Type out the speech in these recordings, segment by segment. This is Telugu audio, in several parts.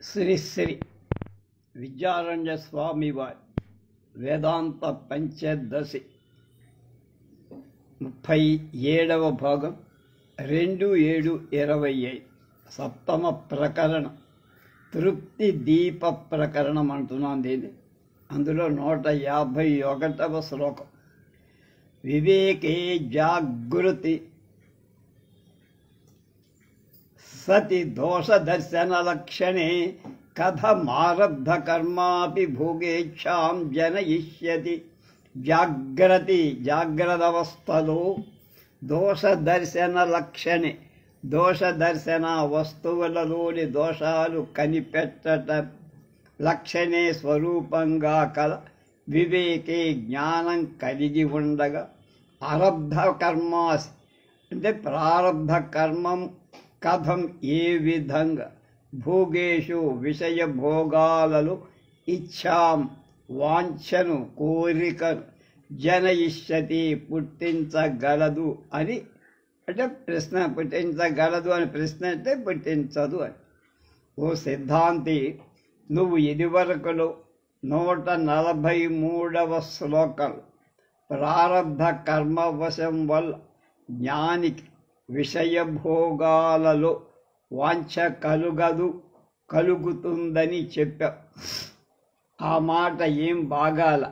శ్రీ శ్రీ విద్యారణ్య స్వామి వారి వేదాంత పంచదశి 37వ భాగం 2-7-25 సప్తమ ప్రకరణం తృప్తి దీప ప్రకరణం అంటున్నాను దీన్ని. అందులో 151వ శ్లోకం. వివేకే జాగృతి సతి దోషదర్శనలక్షణే కథమారబ్ధకర్మాపి భోగేచ్ఛాం జనయిష్యతి. జాగ్రత్తవస్థలో దోషదర్శనలక్షణే, దోషదర్శన వస్తువులలోని దోషాలు కనిపెట్టడం లక్షణే స్వరూపంగా కల వివేకే జ్ఞానం కలిగి ఉండగా అరబ్ధ కర్మాసి అంటే ప్రారబ్ధ కర్మం కథం ఏ విధంగా భోగేషు విషయ భోగాలలో ఇచ్ఛాం వాంఛను కోరికను జనయిష్యతి పుట్టించగలదు అని అంటే ప్రశ్న, పుట్టించగలదు అని ప్రశ్న అంటే పుట్టించదు అని. ఓ సిద్ధాంతి, నువ్వు ఇదివరకులో 143వ శ్లోకంలో ప్రారబ్ధ కర్మవశం వల్ల జ్ఞానికి విషయభోగాలలో వాంఛ కలుగుతుందని చెప్పావు. ఆ మాట ఏం బాగాల.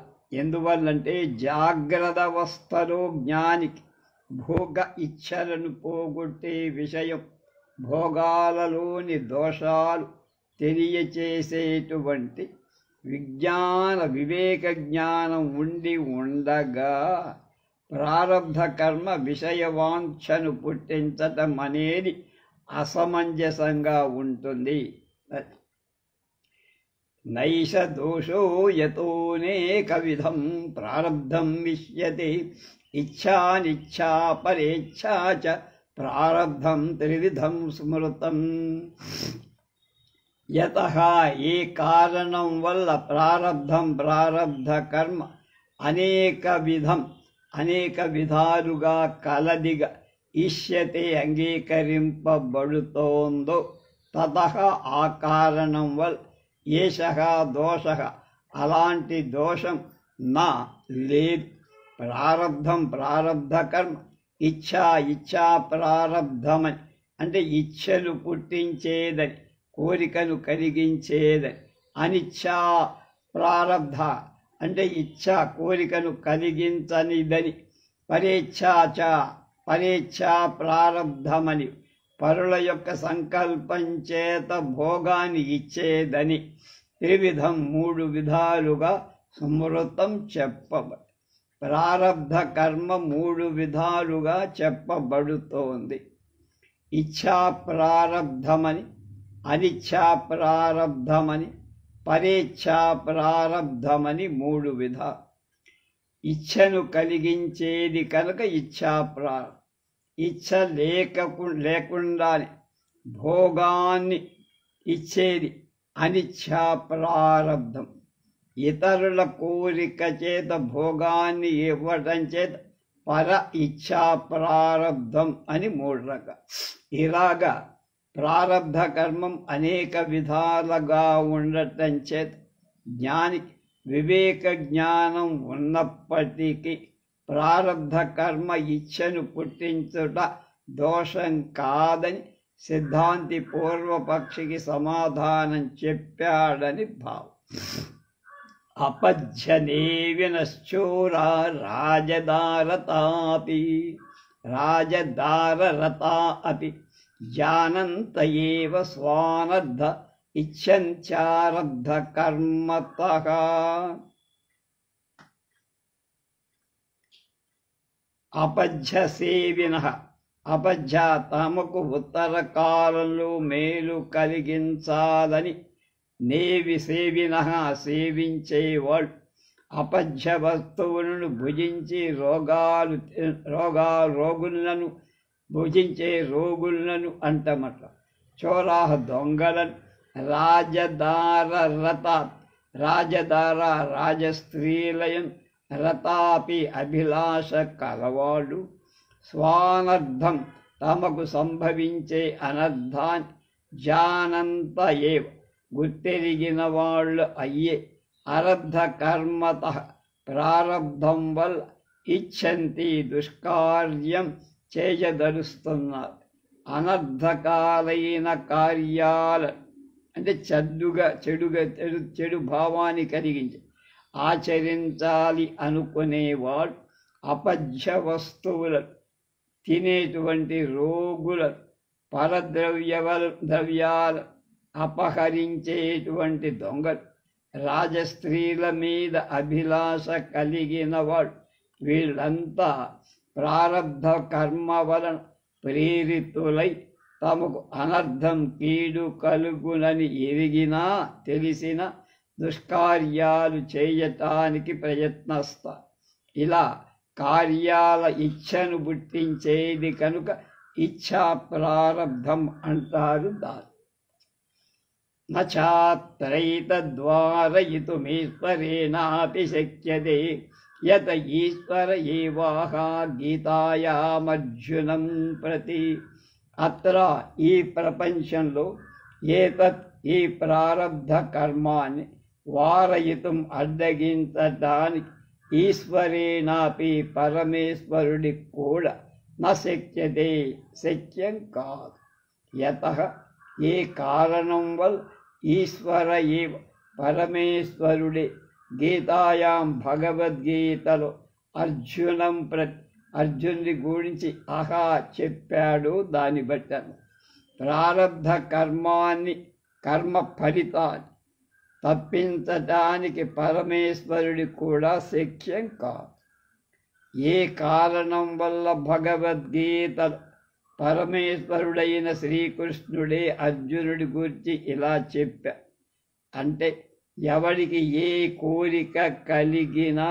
ఎందువల్లంటే జాగ్రత్త అవస్థలో జ్ఞానికి భోగ ఇచ్ఛలను పోగొట్టే విషయం భోగాలలోని దోషాలు తెలియచేసేటువంటి వివేక జ్ఞానం ఉండి ఉండగా ప్రారబ్ధ కర్మ విషయవాంఛను పుట్టించటం అనేది అసమంజసంగా ఉంటుంది. నైష దోషో యతోనేక విధం ప్రారబ్ధం విష్యతే ఇచ్ఛానిచ్ఛా పరేచ్ఛా చ ప్రారబ్ధం త్రివిధం స్మృతం. యతః ఏ కారణం వల్ల ప్రారబ్ధ కర్మ అనేక విధాలుగా కలదిగా ఇష్యతే అంగీకరింపబడుతోందో తతః ఆ కారణం వల్ల ఏషః దోషః అలాంటి దోషం నా లేదు. ప్రారబ్ధ కర్మ ఇచ్ఛా ప్రారబ్ధమని అంటే ఇచ్ఛలు పుట్టించేదని, కోరికను కలిగించేదని. అనిచ్ఛా ప్రారబ్ధ అంటే ఇచ్ఛా కోరికను కలిగించనిదని. పరేచ్ఛా ప్రారబ్ధమని పరుల యొక్క సంకల్పం చేత భోగాన్ని ఇచ్చేదని. త్రివిధం 3 విధాలుగా స్మృతం చెప్పబడి ప్రారబ్ధ కర్మ 3 విధాలుగా చెప్పబడుతోంది. ఇచ్ఛా ప్రారబ్ధమని, అనిచ్ఛా ప్రారబ్ధమని, పరేచ్ఛా ప్రారబ్ధమని 3 విధాలు. ఇచ్ఛను కలిగించేది కనుక ఇచ్ఛా ప్రారబ్ధం. ఇచ్ఛ లేకుండానే భోగాన్ని ఇచ్చేది అనిచ్ఛా ప్రారబ్ధం. ఇతరుల కోరిక చేత భోగాన్ని ఇవ్వటం చేత పర ఇచ్ఛా ప్రారబ్ధం అని 3 రకాలు. ఇలాగా ప్రారబ్ధ కర్మం అనేక విధాలుగా ఉండటం చేత జ్ఞానికి వివేక జ్ఞానం ఉన్నప్పటికీ ప్రారబ్ధ కర్మ ఇచ్ఛను పుట్టించుట దోషం కాదని సిద్ధాంతి పూర్వపక్షికి సమాధానం చెప్పాడని భావం. అపజ్జనే వినశ్చోరా రాజదారరతా అపి జానంత ఏవ స్వానర్థ ఇచ్ఛంచారబ్ధ కర్మతః. అపజ్జ సేవినః, అపజ్జ తమకు ఉత్తర కాలంలో మేలు కలిగించాలని సేవినః సేవించేవాడు అపజ్జ వస్తువులను భుజించి రోగులను అంటమట. చోరాహ దొంగలను, రాజదార రాజస్త్రీలయం రతాపి అభిలాష కలవాడు. స్వానర్థం తమకు సంభవించే అనర్థాన్ని జానంత ఏవ గుర్తెరిగిన వాళ్ళు అయ్యే అరబ్ధ కర్మత ప్రారబ్ధం వల్ల ఇచ్చంతి దుష్కార్యం చేయదలుస్తున్నారు. అనర్థకాలైన కార్యాల అంటే చెడు భావాన్ని కలిగించి ఆచరించాలి అనుకునేవాడు అపథ్య వస్తువులను తినేటువంటి రోగులను ద్రవ్యాలు అపహరించేటువంటి దొంగలు రాజస్త్రీల మీద అభిలాష కలిగిన వాడు వీళ్ళంతా ప్రారబ్ధ కర్మ వలన ప్రేరితులై తమకు అనర్థం కీడు కలుగునని ఎరిగినా తెలిసిన దుష్కార్యాలు చేయటానికి ప్రయత్నిస్తారు. ఇలా కార్యాల ఇచ్ఛను పుట్టించేది కనుక ఇచ్ఛా ప్రారబ్ధం అంటారు. దాని నచాత్రైతద్వారయితుమీశ్వరేణాపి శక్యతే యత ఈశ్వర ఏవాహ గీతాయామర్జునం ప్రతి. అత్ర ఈ ప్రపంచంలో ఈ ప్రారబ్ధ కర్మాన్ని వారయితుం అడ్డగించటానికి ఈశ్వరేణాపి పరమేశ్వరుడికి కూడా నశక్యతే శక్యం కాదు. యతః ఏ కారణం వల్ల ఈశ్వర ఏవ పరమేశ్వరుడే గీతాయాం భగవద్గీతలో అర్జునుడి గురించి చెప్పాడు. దాన్ని బట్టాను ప్రారబ్ధ కర్మ ఫలితాన్ని తప్పించటానికి పరమేశ్వరుడి కూడా శక్యం కాదు. ఏ కారణం వల్ల భగవద్గీతలో పరమేశ్వరుడైన శ్రీకృష్ణుడే అర్జునుడి గురించి ఇలా చెప్పా అంటే ఎవరికి ఏ కోరిక కలిగినా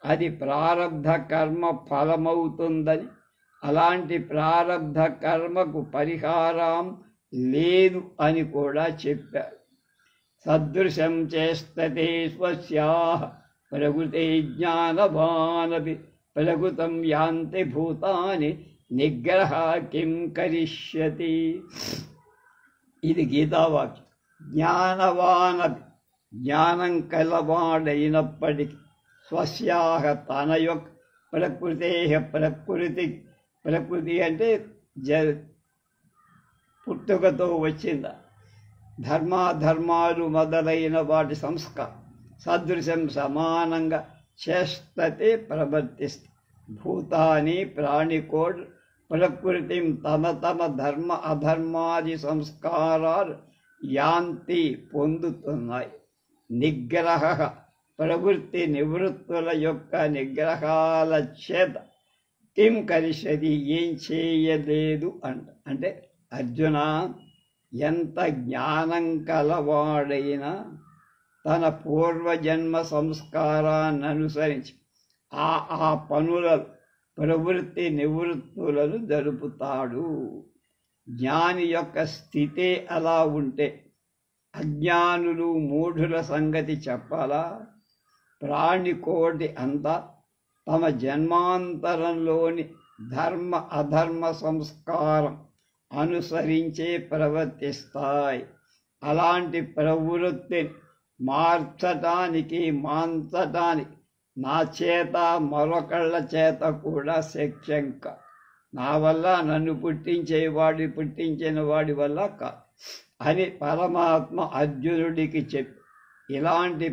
అది ప్రారబ్ధ కర్మ ఫలమవుతుందని, అలాంటి ప్రారబ్ధ కర్మకు పరిహారం లేదు అని కూడా చెప్పారు. సదృశం చేస్తతే స్వస్యాః ప్రకృతే జ్ఞానవానపి ప్రకృతం యాంతి భూతాని నిగ్రహ కిం కరిష్యతి. ఇది గీతావాక్యం. జ్ఞానవానపి జ్ఞానం కలవాడైనప్పటికీ స్వస్యాః తన యొక్క ప్రకృతి అంటే పుట్టుకతో వచ్చిందా ధర్మాధర్మాలు మొదలైన వాటి సంస్కారం సదృశం సమానంగా చేస్తతే ప్రవర్తిస్తుంది. భూతాని ప్రాణికోడ్ ప్రకృతిం తమ ధర్మ అధర్మాది సంస్కారాలు యాంతి పొందుతున్నాయి. నిగ్రహ ప్రవృత్తి నివృత్తుల యొక్క నిగ్రహాల చేత కిం కరిష్యతి ఏం చేయలేదు అంటే అర్జున ఎంత జ్ఞానం కలవాడైనా తన పూర్వజన్మ సంస్కారాన్ని అనుసరించి ఆ పనుల ప్రవృత్తి నివృత్తులను జరుపుతాడు. జ్ఞాని యొక్క స్థితే అలా ఉంటే అజ్ఞానులు మూఢుల సంగతి చెప్పాలా? ప్రాణికోటి అంతా తమ జన్మాంతరంలోని ధర్మ అధర్మ సంస్కారం అనుసరించే ప్రవర్తిస్తాయి. అలాంటి ప్రవృత్తిని మార్చటానికి మాంచటానికి నా చేత మరొకళ్ళ చేత కూడా శక్యం కాదు. నా వల్ల నన్ను పుట్టించిన వాడి వల్ల కాదు అని పరమాత్మ అర్జునుడికి చెప్పి ఇలాంటి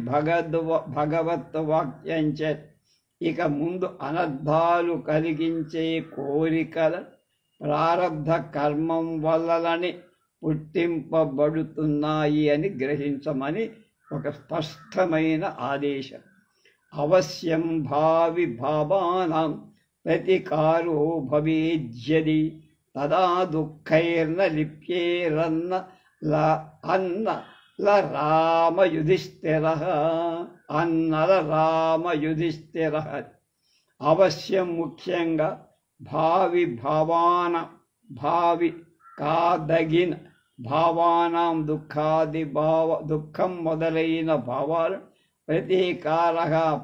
భగవత్ వాక్యం చేత ఇక ముందు అనర్థాలు కలిగించే కోరికల ప్రారబ్ధ కర్మం వల్లనే పుట్టింపబడుతున్నాయి అని గ్రహించమని ఒక స్పష్టమైన ఆదేశం. అవశ్యం భావి భావానాం ప్రతికారో భవేజ్యది తదా దుఃఖైర్న లిప్యేరన్న రామయుధిష్ఠిర అవశ్యం ముఖ్యంగా భావి కాదగిన భావానాం దుఃఖం మొదలైన భావాలు ప్రతీకార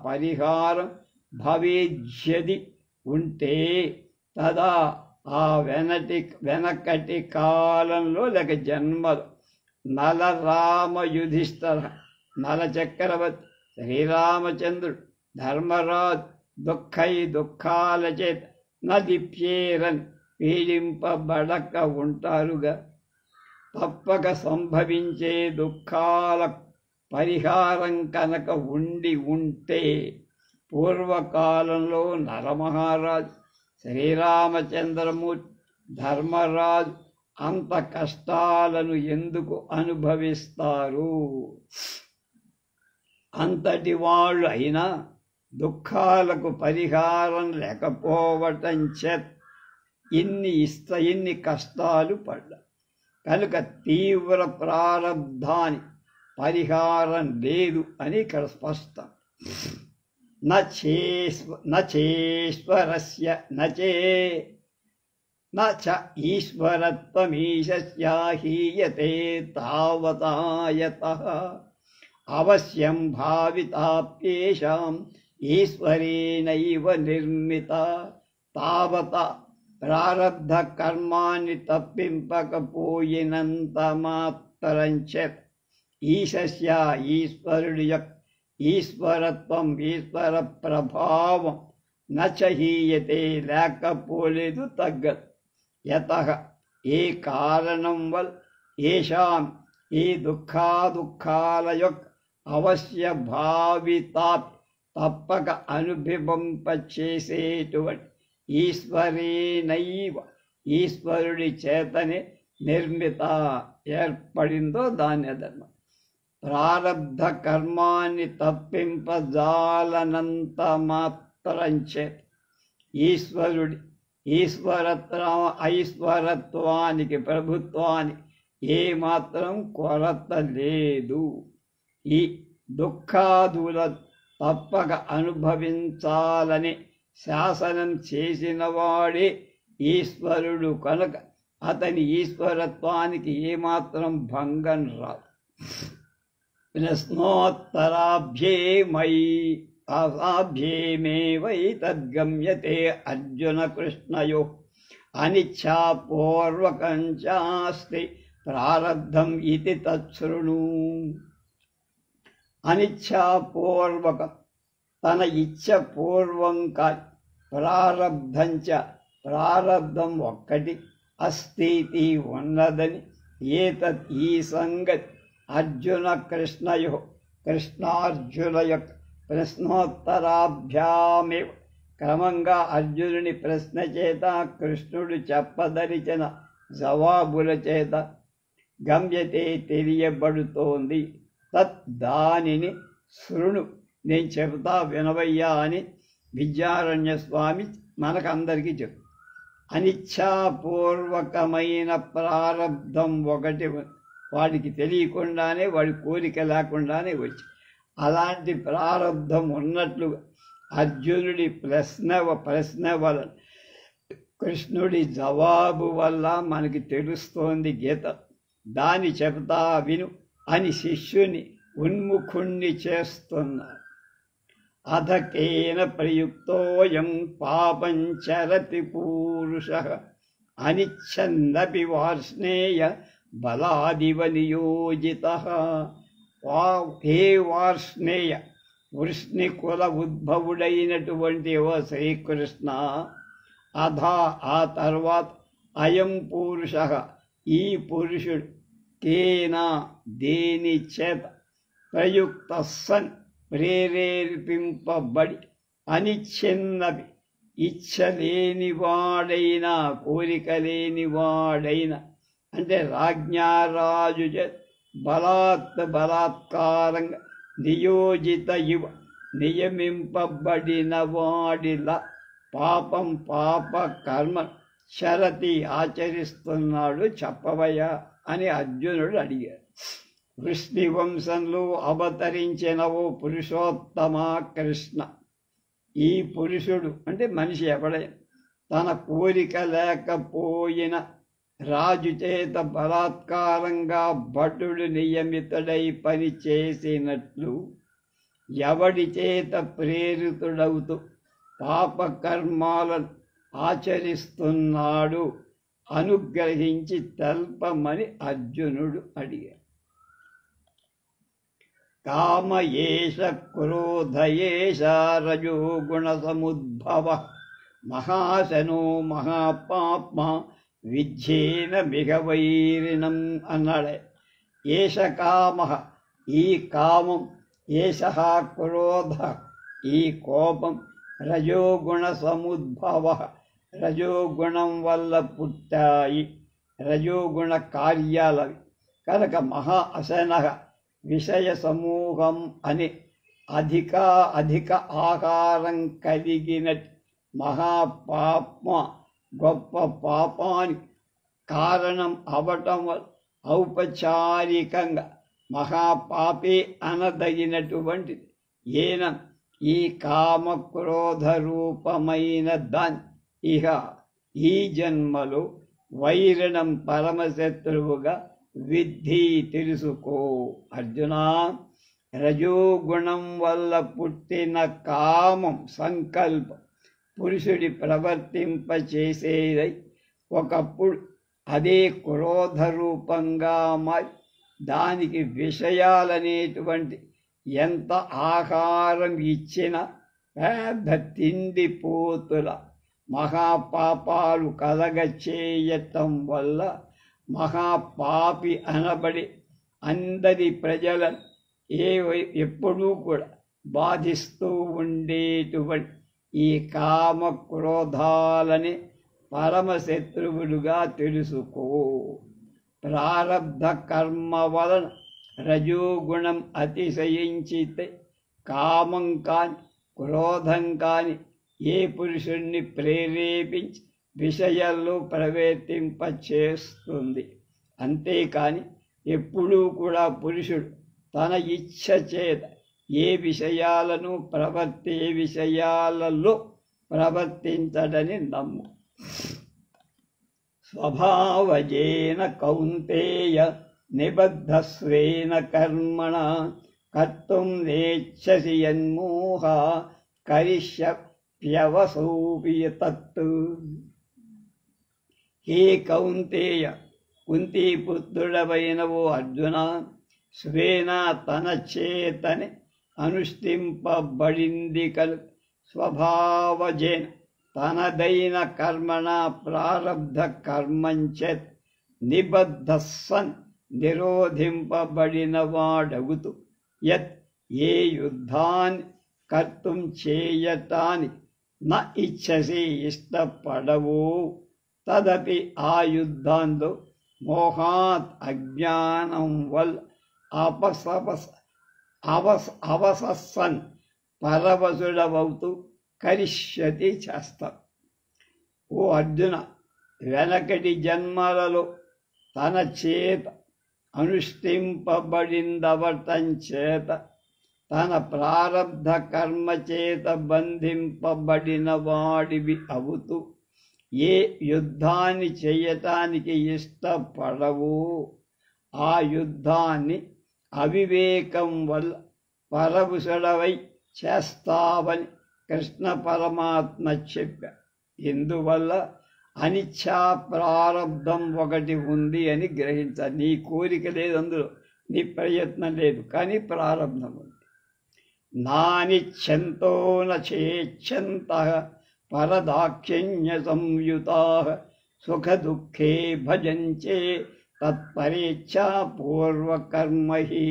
పరిహారం భవేజ్యది ఉంటే తదా ఆ వెనకటి కాలంలో లేక జన్మలు నలరామ యుధిష్ఠర నలచక్రవర్తి శ్రీరామచంద్రుడు ధర్మరాజు దుఃఖాల చేత నలిప్యేరని పీడింపబడక ఉంటారుగా. తప్పక సంభవించే దుఃఖాలకు పరిహారం కనుక ఉంటే పూర్వకాలంలో నరమహారాజు శ్రీరామచంద్రమూర్తి ధర్మరాజు అంత కష్టాలను ఎందుకు అనుభవిస్తారు? అంతటి వాళ్ళు అయినా దుఃఖాలకు పరిహారం లేకపోవటం చేత ఇన్ని కష్టాలు పడ్డా. కనుక తీవ్ర ప్రారబ్ధాని పరిహారం లేదు అని ఇక్కడ స్పష్టం. నచేశ్వరస్య నచ ఈశ్వరత్వమీశస్యాహీయతే తావతాయతః అవశ్యం భావితాప్యేషాం ఈశ్వరేణైవ నిర్మిత తావత ప్రారబ్ధ కర్మాన్ని తప్పింపకపోయినంత మాత్రంచ ఈశస్య ఈశ్వరుడి యొక్క ఈశ్వరత్వం ఈశ్వర ప్రభావం నచహీయతే లేకపోలేదు తగ్గదు. యతః ఏ కారణం వల్ల ఏషాం ఈ దుఃఖాల యొక్క అవశ్య భావితాత్ తప్పక అనుభవింపచేసేటువంటి ఈశ్వరేనైవ ఈశ్వరుడి చేతనే నిర్మిత ఏర్పడిందో దాని ధర్మం. ప్రారబ్ధ కర్మాన్ని తప్పింపజాలనంత మాత్రం చేత ఈశ్వరుడి ఐశ్వరత్వానికి ప్రభుత్వానికి ఏమాత్రం కొరత లేదు. ఈ దుఃఖాదుల తప్పక అనుభవించాలని శాసనం చేసిన వాడే ఈశ్వరుడు కనుక అతని ఈశ్వరత్వానికి ఏమాత్రం భంగం రాదు. ప్రశ్నోత్తరాభ్యేమై తద్గమ్యతే అర్జున కృష్ణయో అనిచ్ఛాపూర్వకం చాస్తి ప్రారబ్ధం ఇది తచ్ఛృణు. అనిచ్ఛాపూర్వకం తన ఇచ్ఛ పూర్వం కాని ప్రారబ్ధం ఒక్కటి అస్థితి ఉన్నదని ఏతత్ ఈ సంగతి అర్జున కృష్ణయో కృష్ణార్జున యొక్క ప్రశ్నోత్తరాభ్యామే క్రమంగా అర్జునుని ప్రశ్న చేత కృష్ణుడు చెప్పదలిచిన జవాబుల చేత గమ్యతే తెలియబడుతోంది. తత్ దానిని శృణు నేను చెబుతా వినవయ్యా అని విద్యారణ్య స్వామి మనకందరికీ చెప్పు. అనిచ్ఛాపూర్వకమైన ప్రారబ్ధం ఒకటి వాడికి తెలియకుండానే వాడి కోరిక లేకుండానే వచ్చి అలాంటి ప్రారబ్ధం ఉన్నట్లుగా అర్జునుడి ప్రశ్న వల్ల కృష్ణుడి జవాబు వల్ల మనకి తెలుస్తోంది గీత. దాన్ని చెబుతా విను అని శిష్యుని ఉన్ముఖుణ్ణి చేస్తున్నారు. అధకేన ప్రయుక్తోయం పాపం చరతి పూరుషః అనిచ్ఛన్నపి వార్ష్ణేయ బలాదివ నియోజితః. హే వార్ష్ణేయ వృష్ణి కుల ఉద్భవుడైనటువంటి ఓ శ్రీకృష్ణ, ఆ తర్వాత అయం పురుషః ఈ పురుషుడు కేనా దేని చేత ప్రయుక్త సన్ ప్రేరేపింపబడి అనిచ్ఛన్నవి ఇచ్ఛలేనివాడైనా కోరిక లేనివాడైనా అంటే రాజ్ఞారాజు బలాత్కారంగా నియోజిత ఇవ నియమింపబడిన వాడిలా పాప కర్మ శరతి ఆచరిస్తున్నాడు చెప్పవయ్యా అని అర్జునుడు అడిగాడు. వృష్ణివంశంలో అవతరించిన ఓ పురుషోత్తమ కృష్ణ, ఈ పురుషుడు అంటే మనిషి ఎవడైనా తన కోరిక లేకపోయిన రాజు చేత బలాత్కారంగా భటుడు నియమితుడై పని చేసినట్లు ఎవడి చేత ప్రేరితుడవుతూ పాపకర్మాలను ఆచరిస్తున్నాడు అనుగ్రహించి తెల్పమని అర్జునుడు అడిగాడు. కామ ఏష క్రోధ ఏష రజోగుణసముద్భవ మహాశనో మహాపాప్మ విజ్ఞేన మిగవైరిణం అన్నాడే. ఏష కామ, ఈ కామం, ఏష క్రోధ, ఈ కోపం, రజోగుణ సముద్భవ, రజోగుణం వల్ల పుట్టాయి, రజోగుణ కార్యాలవి కనుక మహా అసన విషయ సమూహం అని అధిక ఆకారం కలిగినట్టు మహాపాప్మ గొప్ప పాపానికి కారణం అవటం వల్ల ఔపచారికంగా మహాపాపి అనదగినటువంటిది ఏనం ఈ కామక్రోధ రూపమైన దాన్ని ఇహ ఈ జన్మలో వైరణం పరమశత్రువుగా విద్ధి తెలుసుకో. అర్జునా, రజోగుణం వల్ల పుట్టిన కామం సంకల్పం పురుషుడి ప్రవర్తింపచేసేదై ఒకప్పుడు అదే క్రోధ రూపంగా మారి దానికి విషయాలనేటువంటి ఎంత ఆహారం ఇచ్చినా పెద్ద తిండిపోతుల మహాపాపాలు కలగచేయటం వల్ల మహాపాపి అనబడి అందరి ప్రజలను ఎప్పుడూ కూడా బాధిస్తూ ఉండేటువంటి ఈ కామ క్రోధాలని పరమశత్రువులుగా తెలుసుకో. ప్రారబ్ధ కర్మ వలన రజోగుణం అతిశయించితే కామం కాని క్రోధం కాని ఏ పురుషుణ్ణి ప్రేరేపించి విషయాల్లో ప్రవర్తింపచేస్తుంది. అంతేకాని ఎప్పుడూ కూడా పురుషుడు తన ఇచ్ఛ చేత ఏ విషయాలలో ప్రవర్తించడని నమ్ము. స్వభావజేన కౌంతేయ నిబద్ధస్వేన కర్మణ కర్తుం నేచ్ఛసి యన్మోహ కరిష్యప్యవసోపి తత్. హే కౌంతేయ, కుంతీపుత్రుడవైన ఓ అర్జున, స్వేన తన చేతని అనుష్ఠింపబడింది కలు స్వభావజేన తనదైన కర్మణ ప్రారబ్ధ కర్మంచేత నిబద్ధస్సన్ నిరోధింపబడిన వాడగుతూ యత్ ఏ యుద్ధాన్ని కర్తుం చేయటానికి న ఇచ్ఛసి ఇష్టపడవు తదపి ఆ యుద్ధాంలో మోహాత్ అజ్ఞానం వల్ల అవసస్సన్ పరవశుడవవుతూ కరిష్యతి చేస్తాం. ఓ అర్జున, వెనకటి జన్మలలో తన చేత అనుష్ఠింపబడిందవటం చేత తన ప్రారబ్ధ కర్మ చేత బంధింపబడిన వాడివి అవుతూ ఏ యుద్ధాన్ని చేయటానికి ఇష్టపడవు ఆ యుద్ధాన్ని అవివేకం వల్ల పరవశుడవై చేస్తావని కృష్ణ పరమాత్మ చెప్పారు. ఇందువల్ల అనిచ్ఛా ప్రారబ్ధం ఒకటి ఉంది అని గ్రహించాలి. నీ కోరిక లేదు, అందులో నీ ప్రయత్నం లేదు, కానీ ప్రారబ్ధం ఉంది. నానిచ్ఛంతో నేచ్ఛంతః పరదాక్షిణ్య సంయుతాః సుఖ దుఃఖే భజంచే తత్పరేచ్ఛా పూర్వకర్మ హి.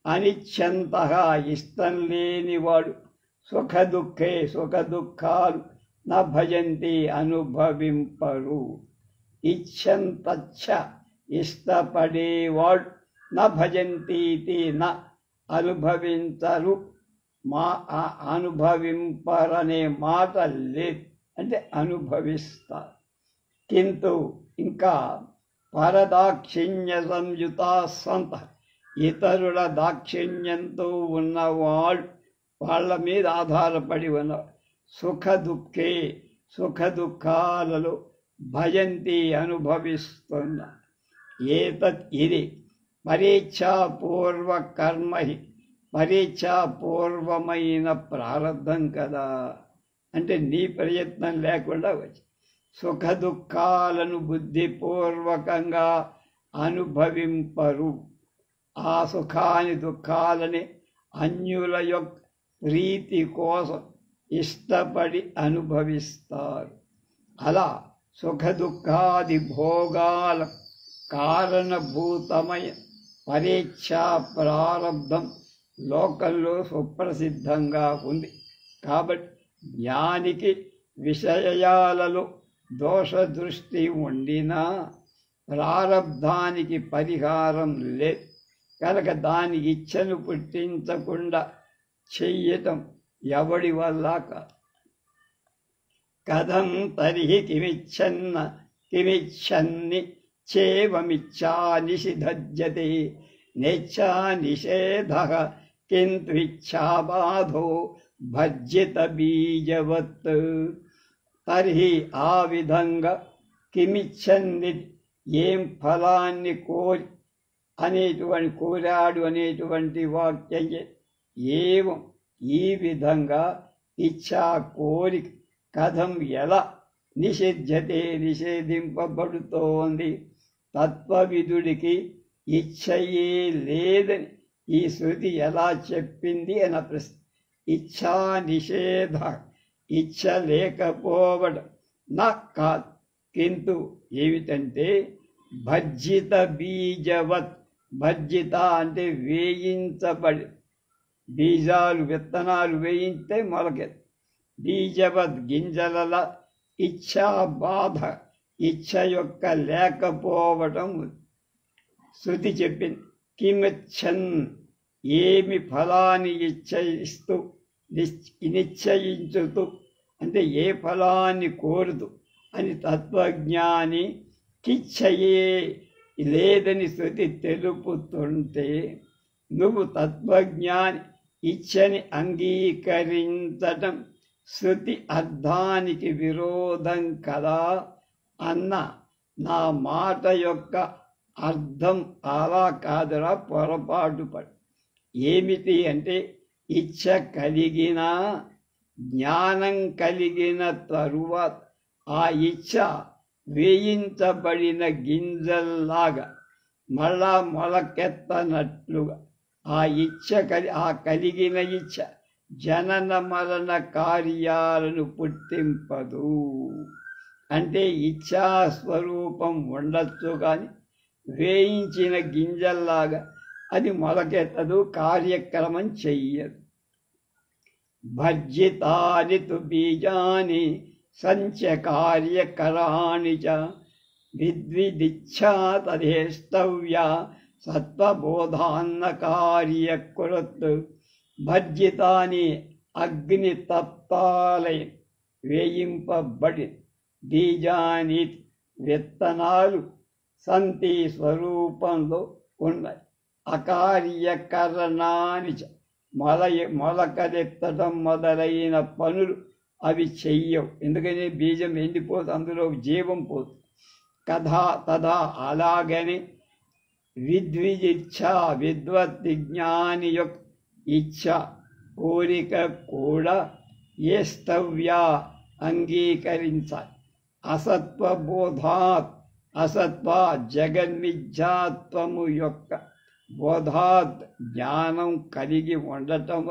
అనిచ్ఛంతః ఇష్టం లేనివాడు సుఖ దుఃఖాలు న భజంతి అనుభవింపరు. ఇచ్ఛంతచ్చ ఇష్టపడేవాడు న భజంతి న అనుభవించరు. అనుభవింపరనే మాట లేదు, అంటే అనుభవిస్తారు. కింటు ఇంకా పరదాక్షిణ్య సంయుత సంత, ఇతరుల దాక్షిణ్యంతో ఉన్నవాడు, వాళ్ళ మీద ఆధారపడి ఉన్నవాడు సుఖ దుఃఖాలలో భజంతి అనుభవిస్తున్న. ఇది పరీక్షాపూర్వ కర్మ, పరీక్షాపూర్వమైన ప్రారంధం కదా. అంటే నీ ప్రయత్నం లేకుండా వచ్చి సుఖ దుఃఖాలను బుద్ధిపూర్వకంగా అనుభవింపరు. ఆ సుఖాన్ని దుఃఖాలని అన్యుల యొక్క ప్రీతి కోసం ఇష్టపడి అనుభవిస్తారు. అలా సుఖ దుఃఖాది భోగాల కారణభూతమైన పరీక్షా ప్రారంధం లోకంలో సుప్రసిద్ధంగా ఉంది. కాబట్టి జ్ఞానికి విషయాలలో దోష దృష్టి ఉండినా ప్రారబ్ధానికి పరిహారం లేదు కనుక దాని ఇచ్ఛను పుట్టించకుండా చెయ్యటం ఎవడి వల్ల కాదు. కథం తరిహి కిమిచ్చన్ని చేవమిచ్చా నిషిధజ్యతే నేచ్ఛా నిషేధ కింతు ఇచ్ఛాబాధో భజ్జిత బీజవత్. తర్హి ఆ విధంగా కిమిచ్చన్ని ఏం ఫలాన్ని కోరాడు అనేటువంటి వాక్యం ఏవం ఈ విధంగా ఇచ్ఛా కోరిక కథం ఎలా నిషిధ్యతే నిషేధింపబడుతోంది. తత్వవిదుడికి ఇచ్ఛయే లేదని ఈ శృతి ఎలా చెప్పింది అన్న ప్రశ్న. ఇచ్ఛా నిషేధ ఇచ్ఛ లేకపోవడం నా కాదు. కింటు ఏమిటంటే భజ్జిత బీజవత్. భజ్జిత అంటే వేయించబడి, బీజాలు విత్తనాలు వేయిస్తే మొలకెత్తు. బీజవత్ గింజల ఇచ్ఛా బాధ ఇచ్ఛ యొక్క లేకపోవటం శృతి చెప్పింది. కిమిచ్చన్ ఏమి ఫలాన్ని ఇచ్ఛయిస్తూ నిశ్చయించుతూ అంటే ఏ ఫలాన్ని కోరుతూ అని తత్వజ్ఞాని కిచ్ఛయే లేదని శృతి తెలుపుతుంటే నువ్వు తత్వజ్ఞాని ఇచ్ఛని అంగీకరించటం శృతి అర్థానికి విరోధం కదా అన్న నా మాట యొక్క అర్థం అలా కాదురా, పొరపాటు పడి. ఏమిటి అంటే ఇచ్ఛ కలిగిన జ్ఞానం కలిగిన తరువాత ఆ ఇచ్ఛ వేయించబడిన గింజల్లాగా మళ్ళా మొలకెత్తనట్లుగా ఆ కలిగిన ఇచ్ఛ జనన మరణ కార్యాలను పుట్టింపదు. అంటే ఇచ్ఛాస్వరూపం ఉండొచ్చు కానీ వేయించిన గింజల్లాగా అది మొలకెత్తదు, కార్యక్రమం చెయ్యదు. భజ్జితాని తు బీజాని సంచ కార్యకరాణి చ విద్విదిచ్ఛా తదేష్టవ్యా సత్వబోధాన్న కార్యకృత్. భజ్జితాని అగ్ని తప్తాలై వేయింపబడి బీజాని విత్తనాలు సంతి స్వరూపంలో ఉన్నాయి. అకార్యకరణాని మొలకలెత్తడం మొదలైన పనులు అవి చెయ్యవు. ఎందుకని బీజం ఎండిపోదు, అందులో జీవం పోదు. తదా అలాగని విద్విజిచ్ఛ విద్వత్ జ్ఞాని యొక్క ఇచ్ఛ కోరిక కూడా ఏస్తవ్యా అంగీకరించాలి. అసత్వబోధాత్ అసత్వ జగన్మిథ్యాత్వము యొక్క బోధాత్ జ్ఞానం కలిగి ఉండటం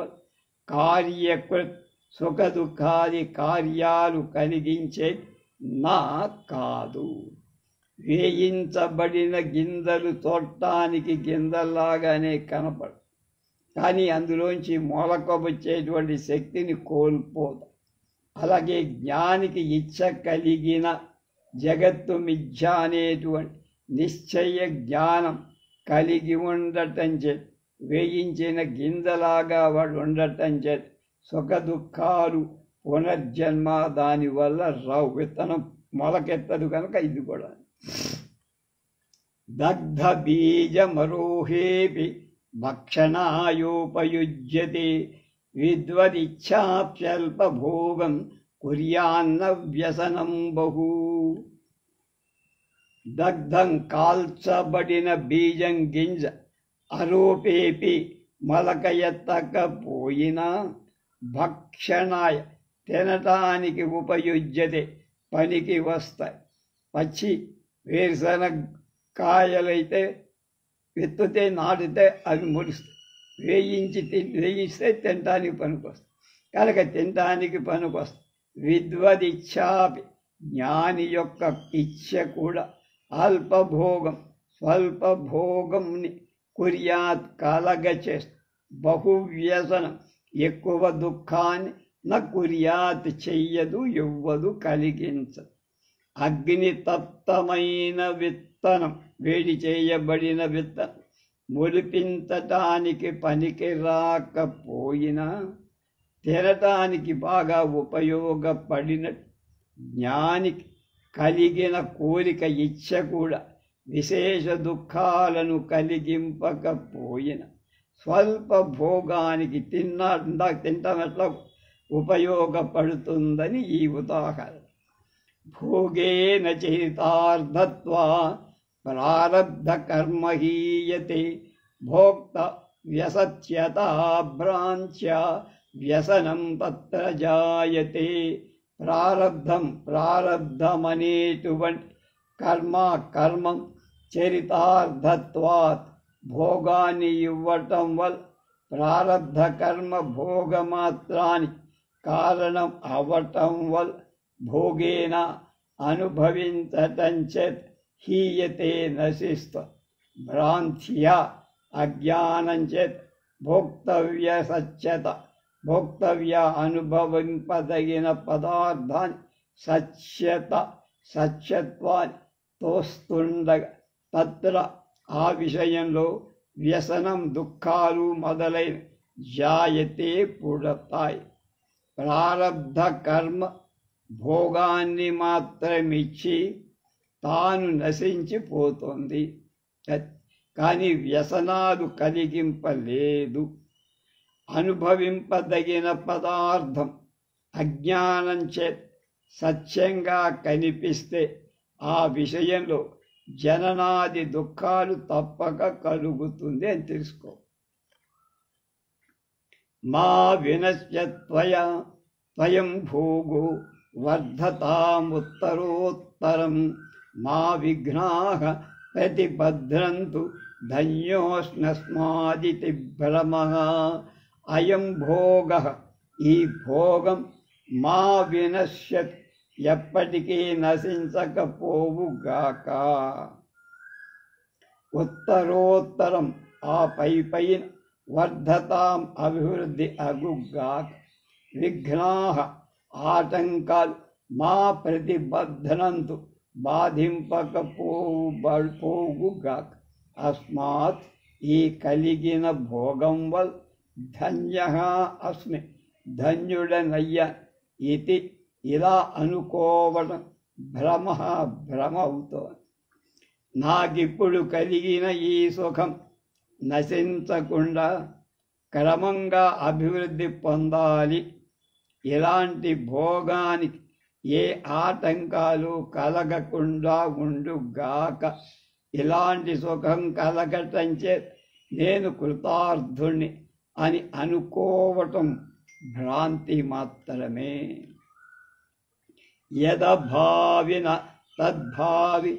కార్యకృత్ సుఖ దుఃఖాది కార్యాలు కలిగించే నా కాదు. వేయించబడిన గింజలు చూడటానికి గింజల్లాగానే కనపడు, కానీ అందులోంచి మొలకొచ్చేటువంటి శక్తిని కోల్పోదు. అలాగే జ్ఞానికి ఇచ్ఛ కలిగిన జగత్తు మిథ్య అనేటువంటి నిశ్చయ జ్ఞానం కలిగి ఉండటం చేత వేయించిన గింజలాగా వాడు ఉండటం చేత సుఖ దుఃఖాలు పునర్జన్మ దానివల్ల రావు. విత్తనం మొలకెత్తదు కనుక ఇది కూడా. దగ్ధ బీజమరోహేపి భక్షణాయోపయుజ్యతే విద్వదిచ్ఛాప్యల్పభోగం కుర్యాన్న వ్యసనం బహు. దగ్ధం కాల్చబడిన బీజం గింజ అరోపేపి మొలక ఎత్తకపోయినా భక్షణాయ తినటానికి ఉపయుజ్యతే పనికి వస్తాయి. పచ్చి వేరుశనగ కాయలైతే విత్తితే నాటితే అవి మొలుస్తాయి. వేయిస్తే తినటానికి పనికొస్తాయి. కనుక తినటానికి పనికొస్తాయి. విద్వదిచ్ఛాపి, జ్ఞాని యొక్క ఇచ్ఛ కూడా అల్పభోగం స్వల్పభోగంని కుర్యాత్ కలగచేస్తుంది. బహువ్యసనం, ఎక్కువ దుఃఖాన్ని కుర్యాత్ చెయ్యదు, ఇవ్వదు, కలిగించదు. అగ్నితప్తమైన విత్తనం, వేడి చేయబడిన విత్తనం మొలిపించటానికి పనికి రాకపోయినా తినటానికి బాగా ఉపయోగపడినట్టు జ్ఞానికి కలిగిన కోరిక ఇచ్ఛ కూడా విశేష దుఃఖాలను కలిగింపకపోయిన స్వల్ప భోగానికి తినటం ఎట్లా ఉపయోగపడుతుందని ఈ ఉదాహరణ. భోగేన చరితార్థత్వా ప్రారబ్ధ కర్మ హీయతే, భోక్త వ్యసత్యతా భ్రాంత్య వ్యసనం తత్ర జాయతే. ప్రారబ్ధమనేటువంటి కర్మం చరితార్థత్వాత్, భోగాన్ని ఇవ్వటం వల్ల ప్రారబ్ధ కర్మ భోగమాత్రాన్ని కారణం అవ్వటం వల్ల భోగేన అనుభవించటం చేత హీయతే నశిస్త. భ్రాంత్యా అజ్ఞానం చేత భోక్తవ్య సత్యత, భోక్తవ్య అనుభవింపదగిన పదార్థాన్ని సత్యత్వాన్ని తోస్తుండగా తత్ర ఆ విషయంలో వ్యసనం దుఃఖాలు మొదలైన జాయతే పుడతాయి. ప్రారబ్ధ కర్మ భోగాన్ని మాత్రమిచ్చి తాను నశించిపోతుంది, కానీ వ్యసనాలు కలిగింపలేదు. అనుభవింపదగిన పదార్థం అజ్ఞానం చేత సత్యంగా కనిపిస్తే ఆ విషయంలో జననాది దుఃఖాలు తప్పక కలుగుతుంది అని తెలుసుకో. మా వినశ్యత్వయం భోగో వర్ధతాముత్తరోత్తరం, మా విఘ్నాః ప్రతిబధ్రంతు ధన్యోస్మస్మాదితి భ్రమః. అయం భోగః, ఈ భోగం మా వినశ్యత్, ఎప్పటికీ నశించకపోవుగాక. ఉత్తరోత్తరం, ఆ పైన వర్ధతాం, అభివృద్ధి అగుగాక. విఘ్నాః, ఆటంకాలు మా ప్రతిబద్ధనంతు, బాధింపకపోవుగాక. అస్మాత్, ఈ కలిగిన భోగం వల్ల ధన్యః అస్మి, ధన్యుడనయ్య. ఇది ఇలా అనుకోవడం భ్రమ అవుతోంది. నాకిప్పుడు కలిగిన ఈ సుఖం నశించకుండా క్రమంగా అభివృద్ధి పొందాలి. ఇలాంటి భోగానికి ఏ ఆటంకాలు కలగకుండా ఉండుగాక. ఇలాంటి సుఖం కలగటం చేత నేను కృతార్థుణ్ణి అని అనుకోవటం భ్రాంతి మాత్రమే. యదభావిన తద్భావి,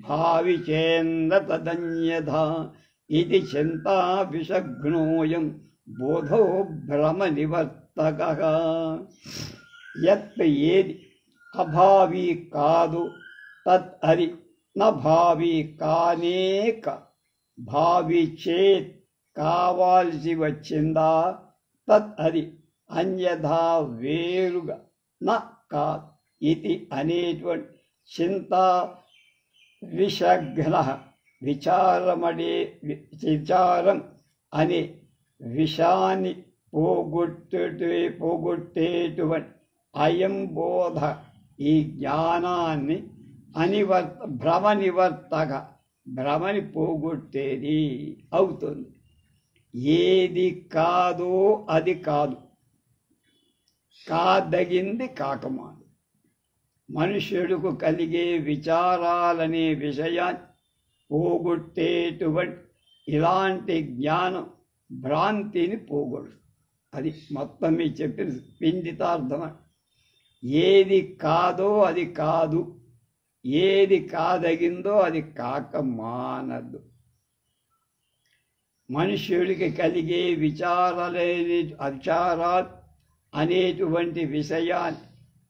భావి చేంద తదన్యథా. ఇది చింతా విషఘ్నోయం బోధో భ్రమ నివర్తకః. యత్ ఏది అభావి కాదు, తత్ అది నభావి కానేక. భావి చేత్ కావాల్సి వచ్చిందా, తత్ అది అన్యథా వేరుగా నా కాదు. ఇది అనేటువంటి చింతా విషఘ్న, విచారం అనే విషాన్ని పోగొట్టేటువంటి అయం బోధ, ఈ జ్ఞానాన్ని భ్రమ నివర్తక, భ్రమని పోగొట్టేది అవుతుంది. ఏది కాదో అది కాదు, కాదగింది కాకమాదు. మనుష్యుడికి కలిగే విచారాలనే విషయాన్ని పోగొట్టేటువంటి ఇలాంటి జ్ఞానం భ్రాంతిని పోగొడు. అది మొత్తం మీ చెప్పిన పిండితార్థం. ఏది కాదో అది కాదు, ఏది కాదగిందో అది కాక మానదు. మనుష్యుడికి కలిగే విచారాలు అనేటువంటి విషయాన్ని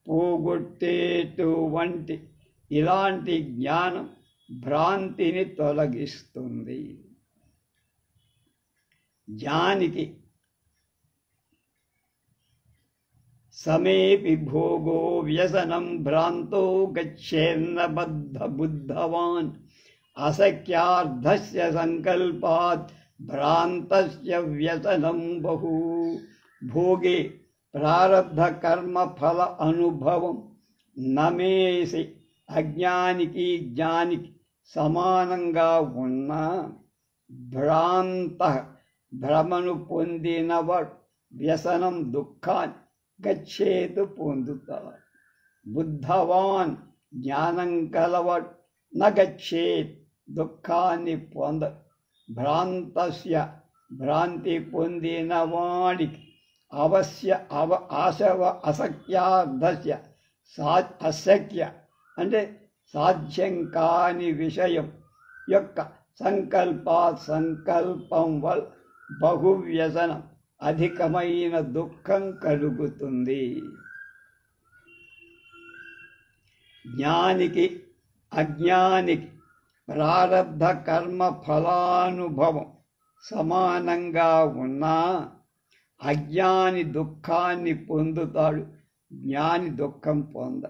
పోగొట్టేటువంటి ఇలాంటి జ్ఞానం భ్రాంతిని తొలగిస్తుంది. జ్ఞానికి సమేపి భోగో వ్యసనం భ్రాంతో గచ్చేన్న బుద్ధవాన్ అసఖ్యార్థస్య సంకల్పాత్ భ్రాంతస్య వ్యసనం బహు. భోగే ప్రారబ్ధ కర్మ ఫల అనుభవం నమేసి అజ్ఞానికి జ్ఞానికి సమానంగా ఉన్న భ్రమను పొందినవాడు వ్యసనం దుఃఖాన్ని గచ్చేతు పొందుతాడు. బుద్ధవాన్ జ్ఞానం కలవాడు నగచ్చేత్ దుఃఖాన్ని పొంద. భ్రాంతస్య భ్రాంతి పొందిన వాడికి అసఖ్యార్థస్య అశక్య అంటే సాధ్యం కాని విషయం యొక్క సంకల్పం వల్ల బహువ్యసనం అధికమైన దుఃఖం కలుగుతుంది. జ్ఞానికి అజ్ఞానికి ప్రారబ్ధ కర్మ ఫలానుభవం సమానంగా ఉన్నా అజ్ఞాని దుఃఖాన్ని పొందుతాడు, జ్ఞాని దుఃఖం పొంద.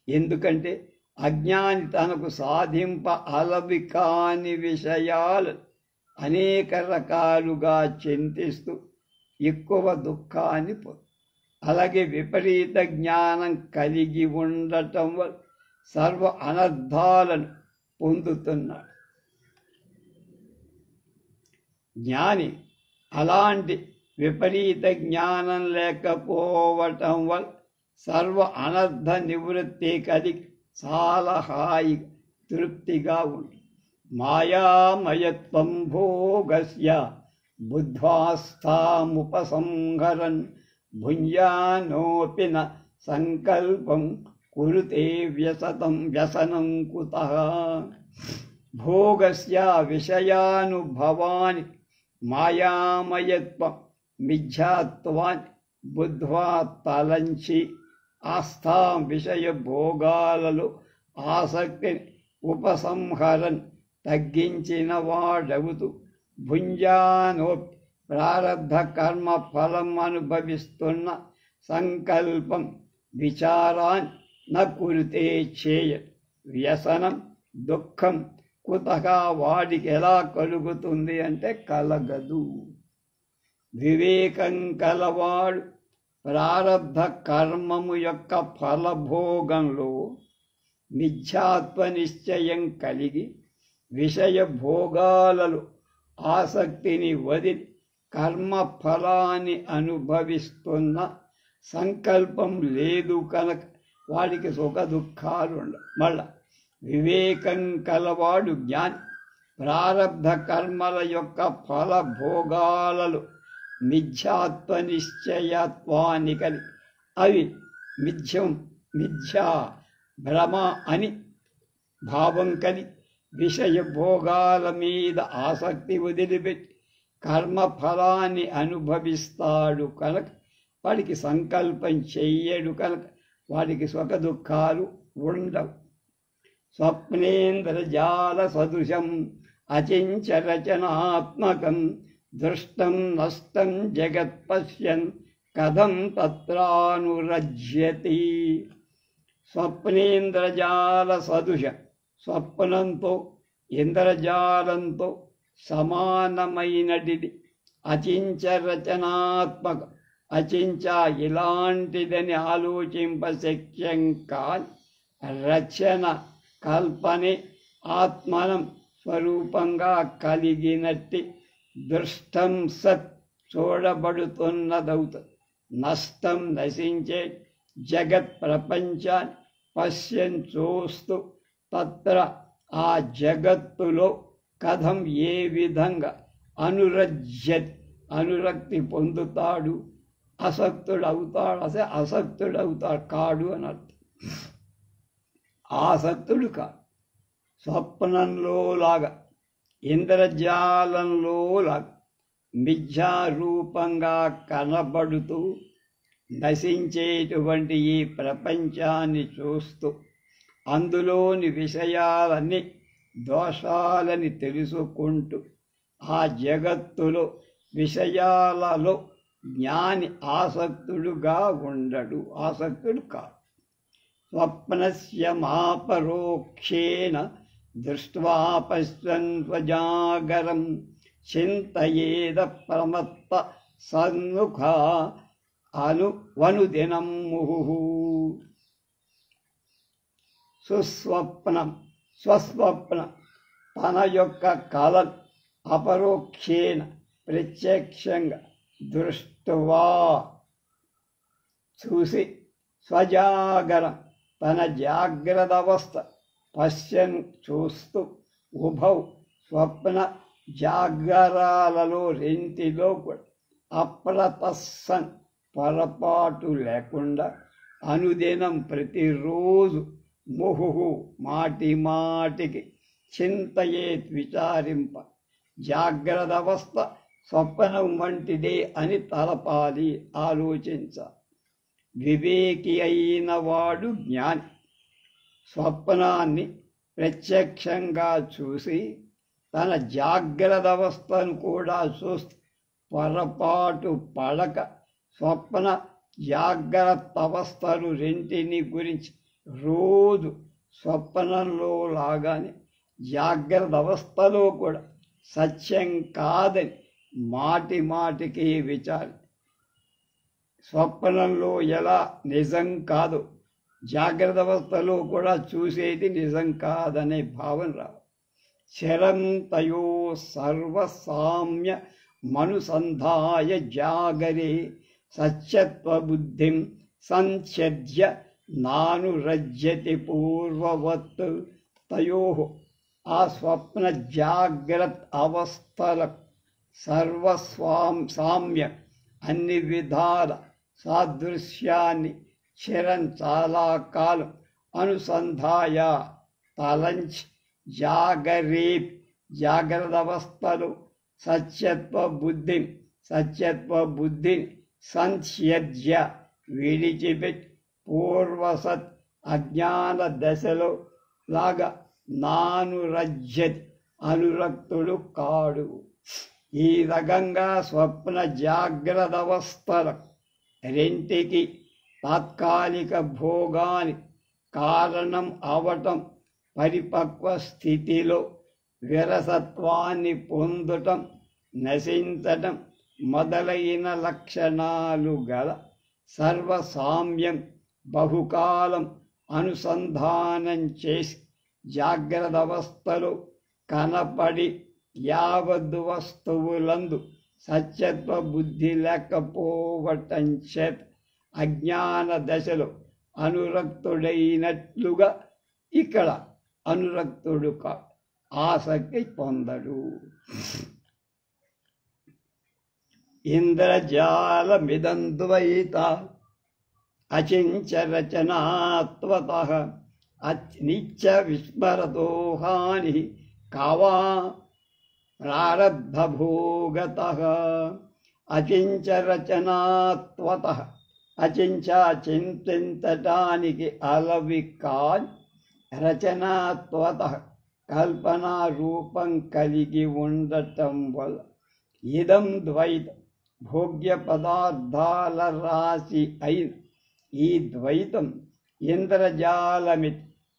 ఎందుకంటే అజ్ఞాని తనకు సాధింప అలవి కాని విషయాలు అనేక రకాలుగా చింతిస్తూ ఎక్కువ దుఃఖాన్ని పొందు. అలాగే విపరీత జ్ఞానం కలిగి ఉండటం వల్ల సర్వ అనర్థాలను పొందుతున్నాడు. జ్ఞాని అలాంటి విపరీత జ్ఞానం లేకపోవటం వల్ల సర్వ అనర్థ నివృత్తి కలిగి చాలా హాయిగా తృప్తిగా ఉంటుంది. మాయామయత్వం భోగస్య బుద్ధ్వాస్థాముపసంహరన్ భుంజానోపి న సంకల్పం కురుతే వ్యసనం కుతః. భోగస్య విషయానుభవాని మాయామయత్వం మిథ్యాత్వాన్ని బుద్ధ్వా తలంచి ఆస్థాం విషయ భోగాలలో ఆసక్తిని ఉపసంహరన్ తగ్గించిన వాడవుతూ భుంజానోపి ప్రారబ్ధ కర్మ ఫలం అనుభవిస్తున్న సంకల్పం విచారాన్ని న కురితే చేయ. వ్యసనం దుఃఖం కుతగా వాడికి ఎలా కలుగుతుంది అంటే కలగదు. వివేకం కలవాడు ప్రారబ్ధ కర్మము యొక్క ఫలభోగంలో మిథ్యాత్వ నిశ్చయం కలిగి విషయ భోగాలలో ఆసక్తిని వదిలి కర్మ ఫలాన్ని అనుభవిస్తున్న సంకల్పం లేదు కనుక వాడికి సుఖ దుఃఖాలు ఉండవు. మళ్ళా వివేకం కలవాడు జ్ఞాని ప్రారబ్ధ కర్మల యొక్క ఫలభోగాలలో మిథ్యాత్వ నిశ్చయత్వాన్ని కలిగి అవి మిథ్యా భ్రమ అని భావం కలిగి విషయ భోగాల మీద ఆసక్తి వదిలిపెట్టి కర్మ ఫలాన్ని అనుభవిస్తాడు కనుక వాడికి సంకల్పం చెయ్యడు కనుక వాడికి సుఖ దుఃఖాలు ఉండవు. స్వప్నేంద్రజాల సదృశం అచించరచనాత్మకం దృష్టం నష్టం జగత్ పశ్యన్ కథం తత్రానురజ్యతి. స్వప్నేంద్రజాల సదృశం స్వప్నంతో ఇంద్రజాలంతో సమానమైనది అచించరచనాత్మక అచించ ఇలాంటిదని ఆలోచింపశక్యం కాని రచన కల్పనే ఆత్మనం స్వరూపంగా కలిగినట్టి దృష్టం సత్ చూడబడుతున్నదవుతుంది. నష్టం నశించే జగత్ ప్రపంచాన్ని పశ్యన్ చూస్తూ తత్ర ఆ జగత్తులో కథం ఏ విధంగా అనురక్తి పొందుతాడు, అసక్తుడవుతాడు. అసక్తుడవుతాడు కాడు అని అర్థం. ఆసక్తుడు కాదు. స్వప్నంలో లాగా ఇంద్రజాలంలో లాగా మిథ్యారూపంగా కనబడుతూ నశించేటువంటి ఈ ప్రపంచాన్ని చూస్తూ అందులోని విషయాలని దోషాలని తెలుసుకుంటూ ఆ జగత్తులో విషయాలలో జ్ఞాని ఆసక్తుడుగా ఉండడు, ఆసక్తుడు కాదు. స్వప్నస్య మాపరోక్షేణ దృష్ట్వా పశ్యన్ స్వజాగరం చింతయేద ప్రమత్త సన్ముఖ వనుదినం ముహు. సుస్వప్నం, స్వస్వప్నం తన యొక్క కళ అపరోక్షేణ ప్రత్యక్షంగా దృష్ట్వా చూసి, స్వజాగరం తన జాగ్రత్త అవస్థ పశ్యన్ చూస్తూ, ఉభౌ స్వప్న జాగరాలలో రెంటిలో కూడా అప్రతస్సన్ పొరపాటు లేకుండా అనుదినం ప్రతిరోజు ముహు మాటి మాటికి చింతయేత్ విచారింప, జాగ్రత్త అవస్థ స్వప్నం వంటిదే అని తలపాలి, ఆలోచించాలి. వివేకి అయిన వాడు జ్ఞాని స్వప్నాన్ని ప్రత్యక్షంగా చూసి తన జాగ్రత్త అవస్థను కూడా చూస్తూ పొరపాటు పడక స్వప్న జాగ్రత్త అవస్థలు రెంటిని గురించి రోజు స్వప్నంలో లాగానే జాగ్రత్త అవస్థలో కూడా సత్యం కాదని మాటి మాటికి విచారి, స్వప్నంలో ఎలా నిజం కాదు జాగ్రత్త అవస్థలో కూడా చూసేది నిజం కాదనే భావన రావు. శరంతయో సర్వసామ్య మనుసంధాయ జాగరే సత్యత్వబుద్ధిం సంఛ్యద్య నానురజ్యతి పూర్వవత్. తయోః ఆ స్వప్న జాగ్రత్త అవస్థల సామ్య అన్ని విధాల సాదృశ్యాన్ని చిరం చాలా కాలం అనుసంధాయ తలంచి జాగరే జాగ్రత్త అవస్థలు సత్యత్వ బుద్ధిని సంధ్యజ్య విడిచిపెట్టి పూర్వసత్ అజ్ఞాన దశలో లాగా నానురజ్యతి అనురక్తుడు కాడు. ఈ రకంగా స్వప్న జాగ్రత్త అవస్థల రెంటికి తాత్కాలిక భోగానికి కారణం అవటం, పరిపక్వ స్థితిలో విరసత్వాన్ని పొందటం, నశించటం మొదలైన లక్షణాలు గల సర్వసామ్యం బహుకాలం అనుసంధానం చేసి జాగ్రత్త అవస్థలో కనపడి యావద్దు వస్తువులందు సత్యత్వ బుద్ధి లేకపోవటం చేత అజ్ఞాన దశలో అనురక్తుడైనట్లుగా ఇక్కడ అనురక్తుడు ఆసక్తి పొందడు. ఇంద్రజాలమిదంద్వైత అచించరచనాత్వతః నిత్య విస్మరతో హాని కావా ప్రారబ్ధభోగతః. అచించరచనాత్వతః అచించ చింతించటానికి అలవి కాని, రచనాత్వతః కల్పనా రూపం కలిగి ఉండటం వల్ల ఇదం ద్వైతం భోగ్య పదార్థాల రాశి అయిన ఈ ద్వైతం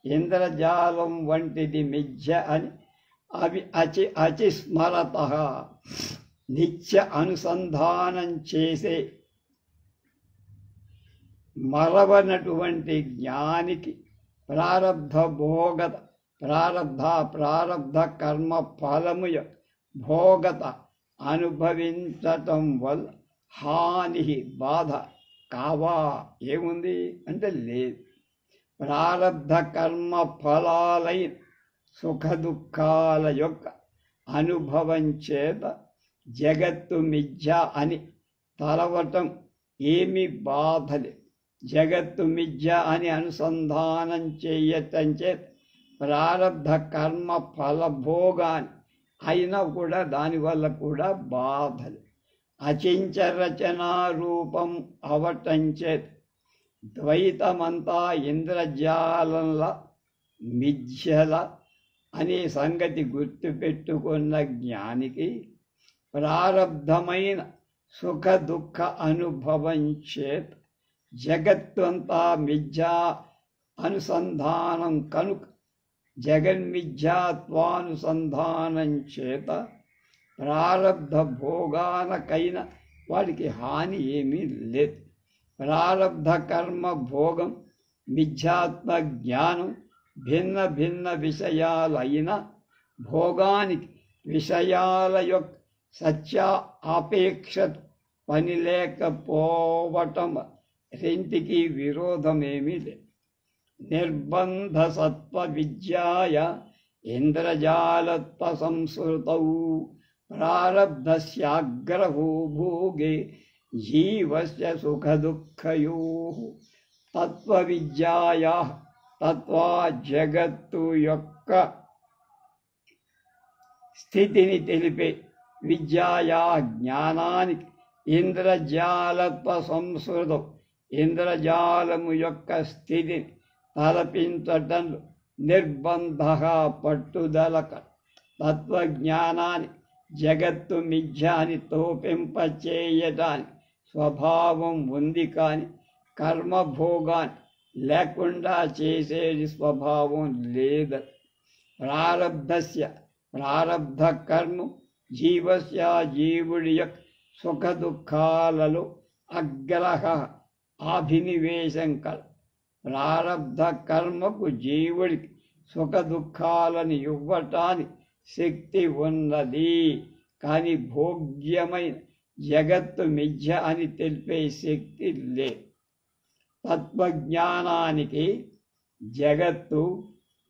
ఇంద్రజాలం వంటిది మిథ్య అని అవి అచిస్మరతః నిత్య అనుసంధానం చేసే మరవనటువంటి జ్ఞానికి ప్రారబ్ధ కర్మ ఫలము భోగత అనుభవించటం వల్ల హాని బాధ కావా ఏముంది అంటే లేదు. ప్రారబ్ధ కర్మ ఫలాలైన సుఖ దుఃఖాల యొక్క అనుభవం చేత జగత్తు మిథ్య అని తలవటం ఏమి బాధలే. జగత్తు మిథ్య అని అనుసంధానం చేయటం చేత ప్రారబ్ధ కర్మ ఫలభోగాన్ని అయినా కూడా దానివల్ల కూడా బాధలే. అచించరచనారూపం అవటంచేత్ ద్వైతమంతా ఇంద్రజాలంలా మిథ్యల అనే సంగతి గుర్తుపెట్టుకున్న జ్ఞానికి ప్రారబ్ధమైన సుఖ దుఃఖ అనుభవం చేత జగత్తంతా మిథ్యా అనుసంధానం కనుక జగన్మిథ్యాత్వానుసంధానం చేత ప్రారబ్ధ భోగాలకైన వాడికి హాని ఏమీ లేదు. ప్రారబ్ధ కర్మ భోగం మిథ్యాత్మ జ్ఞానం భిన్న భిన్న విషయాలైన భోగానికి విషయాల యొక్క సత్య ఆపేక్ష పని లేకపోవటం రెంటికి విరోధమేమీ లేదు. నిర్బంధ సత్వ విద్యాయ ఇంద్రజాలత్వ సంస్కృతౌ ప్రారబ్ధస్యాగ్రహో భోగే జీవస్య సుఖ దుఃఖయోః తత్వ విద్యాయా తత్వా జగత్తు యొక్క స్థితిని తెలిపే విద్యాయా జ్ఞానానికి ఇంద్రజాలత్వ సంస్కృతం ఇంద్రజాలము యొక్క స్థితిని తలపించటంలో నిర్బంధ పట్టుదలక తత్వజ్ఞానాన్ని జగత్తు మిథ్యాని తోపింపచేయటానికి స్వభావం ఉంది, కానీ కర్మభోగాన్ని లేకుండా చేసేది స్వభావం లేదు. ప్రారబ్ధస్య ప్రారబ్ధ కర్మ జీవస్య జీవుడి యొక్క సుఖ దుఃఖాలలో అగ్రహ అభినివేశం కల. ప్రారబ్ధ కర్మకు జీవుడికి సుఖ దుఃఖాలను ఇవ్వటానికి శక్తి ఉన్నది, కానీ భోగ్యమైన జగత్తు మిథ్య అని తెలిపే శక్తి లేదు. తత్వజ్ఞానానికి జగత్తు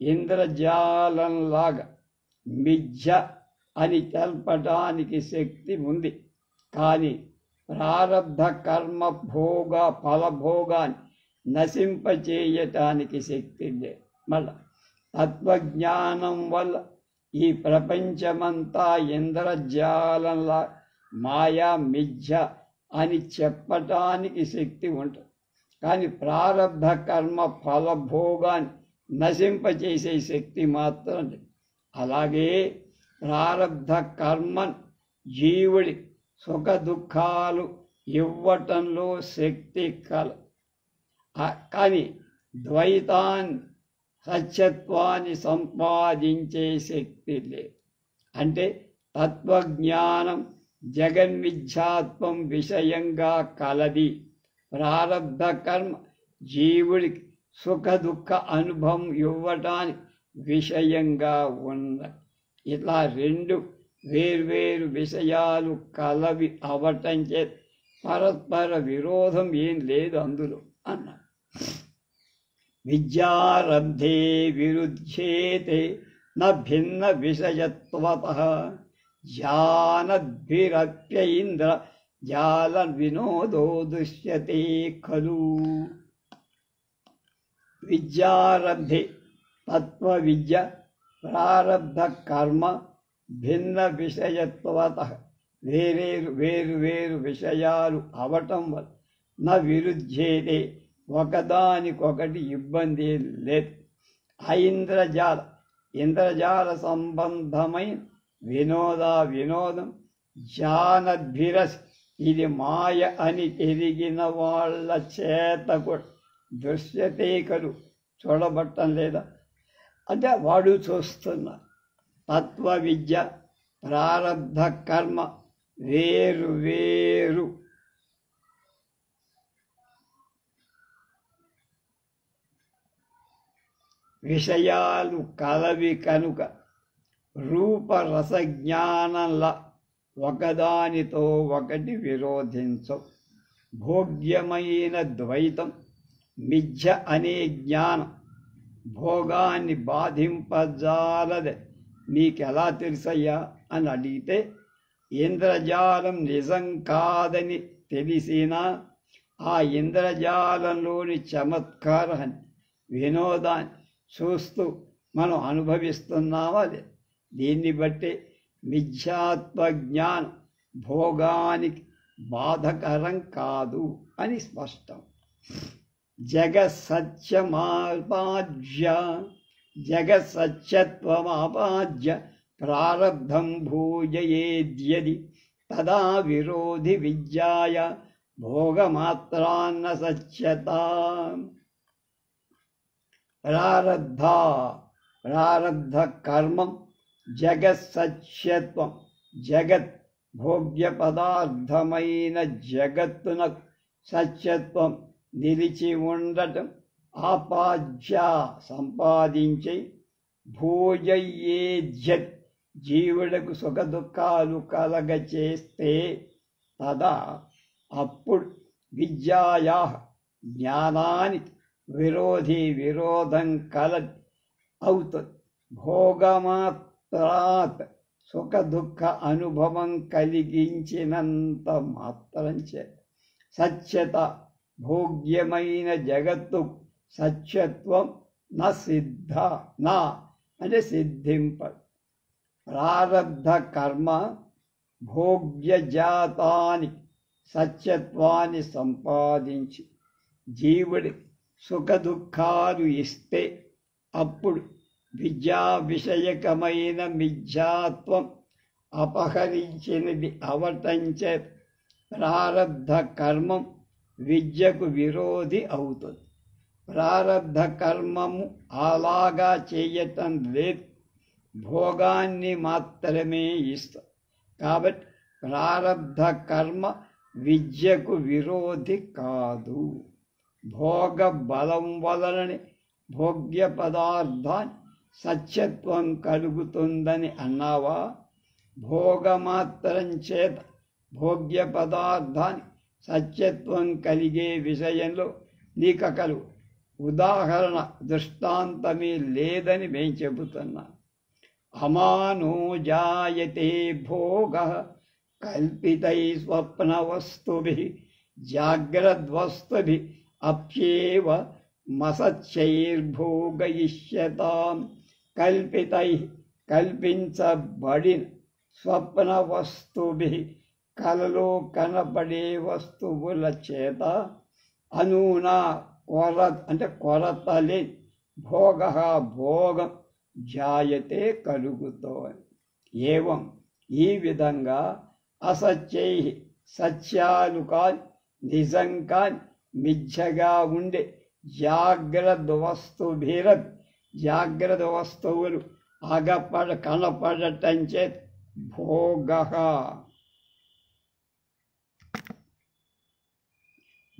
ఇంద్రజాలంలాగా మిథ్య అని తెలపటానికి శక్తి ఉంది, కానీ ప్రారబ్ధ కర్మ భోగ ఫలభోగాన్ని నశింపచేయటానికి శక్తి లేదు. మళ్ళా తత్వజ్ఞానం వల్ల ఈ ప్రపంచమంతా ఇంద్రజాలంలా మాయా మిథ్య అని చెప్పటానికి శక్తి ఉంటుంది, కానీ ప్రారబ్ధ కర్మ ఫలభోగాన్ని నశింపచేసే శక్తి మాత్రం లేదు. అలాగే ప్రారబ్ధ కర్మను జీవుడి సుఖ దుఃఖాలు ఇవ్వటంలో శక్తి కల, కానీ ద్వైతాన్ని సత్యత్వాన్ని సంపాదించే శక్తి లేదు. అంటే తత్వజ్ఞానం జగన్మిథ్యాత్వం విషయంగా కలది, ప్రారబ్ధ కర్మ జీవుడికి సుఖ దుఃఖ అనుభవం ఇవ్వటానికి విషయంగా ఉన్నది. ఇట్లా రెండు వేర్వేరు విషయాలు కలవి అవటం చేత పరస్పర విరోధం ఏం లేదు అందులో అన్నారు. విద్యారబ్ధే విరుధ్యేతే న భిన్న విషయత్వతః జానద్భిరప్యేంద్ర జాల వినోదో దృశ్యతే ఖలు. విద్యారబ్ధే తత్వ విద్య ప్రారబ్ధ కర్మ భిన్న విషయత్వతః వేరు వేరు విషయాలు అవటం వల్ల న విరుధ్యేతే ఒకదానికొకటి ఇబ్బంది లేదు. ఇంద్రజాల సంబంధమైన వినోదం జానద్భిరస్ ఇది మాయ అని ఎరిగిన వాళ్ళ చేత కూడా దృశ్యతే కలు చూడబట్టం లేదా అంటే వాడు చూస్తున్నా. తత్వ విద్య ప్రారబ్ధ కర్మ వేరు వేరు విషయాలు కలవి కనుక రూపరసజ్ఞానంలా ఒకదానితో ఒకటి విరోధించవు. భోగ్యమైన ద్వైతం మిథ్య అనే జ్ఞానం భోగాన్ని బాధింపజాలదే మీకెలా తెలుసయ్యా అని అడిగితే ఇంద్రజాలం నిజం కాదని తెలిసినా ఆ ఇంద్రజాలంలోని చమత్కారాన్ని వినోదాన్ని చూస్తూ మనం అనుభవిస్తున్నామా అదే. దీన్ని బట్టి మిథ్యాత్వ జ్ఞానం భోగానికి బాధకరం కాదు అని స్పష్టం. జగత్సత్యత్వమాపాద్య ప్రారబ్ధం భూజయేద్యది తదా విరోధి విద్యాయ భోగమాత్రాన్న సత్యత. ప్రారబ్ధ కర్మం జగత్సత్యత్వం, జగత్ భోగ్య పదార్థమైన జగత్తునకు సత్యత్వం నిలిచి ఉండటం, ఆపాద్య సంపాదించి, భోజయేజ్యత్ జీవులకు సుఖ దుఃఖాలు కలగచేస్తే తదా అప్పుడు విద్యాయా జ్ఞానానికి విరోధం కలది అవుతుంది. భోగమాత్రాత్ సుఖ దుఃఖ అనుభవం కలిగించినంత మాత్రం చేత సత్యత భోగ్యమైన జగత్తు సత్యత్వం నా అంటే సిద్ధింపదు. ప్రారబ్ధ కర్మ భోగ్యజాతాని సత్యత్వాన్ని సంపాదించి జీవుడి సుఖ దుఃఖాలు ఇస్తే అప్పుడు విద్యా విషయకమైన మిథ్యాత్వం అపహరించినది అవటంచే ప్రారబ్ధ కర్మం విద్యకు విరోధి అవుతుంది. ప్రారబ్ధ కర్మము అలాగా చేయటం లేదు, భోగాన్ని మాత్రమే ఇస్తాం. కాబట్టి ప్రారబ్ధ కర్మ విద్యకు విరోధి కాదు. భోగ బలం వలననే భోగ్య పదార్థాన్ని సత్యత్వం కలుగుతుందని అన్నావా? భోగమాత్రం చేత భోగ్య పదార్థాన్ని సత్యత్వం కలిగే విషయంలో నీకకలు ఉదాహరణ దృష్టాంతమే లేదని మేము చెబుతున్నాం. అమానో జాయతే భోగ కల్పితై స్వప్న వస్తుభిః జాగ్రద్వస్తుభిః అప్యేవ మసచ్చైర్భోగయిష్యతాం. కల్పితై కల్పించబడిన స్వప్న వస్తుభిః కలలో కనబడే వస్తువుల చేత అనూనా కొరత లేని భోగం జాయతే కలుగుతోంది. ఏవం ఈ విధంగా అసత్యై సత్యాలు కాని నిజం కాని మిథ్యగా ఉండే జాగ్రత్త వస్తువులు కనపడటం చేత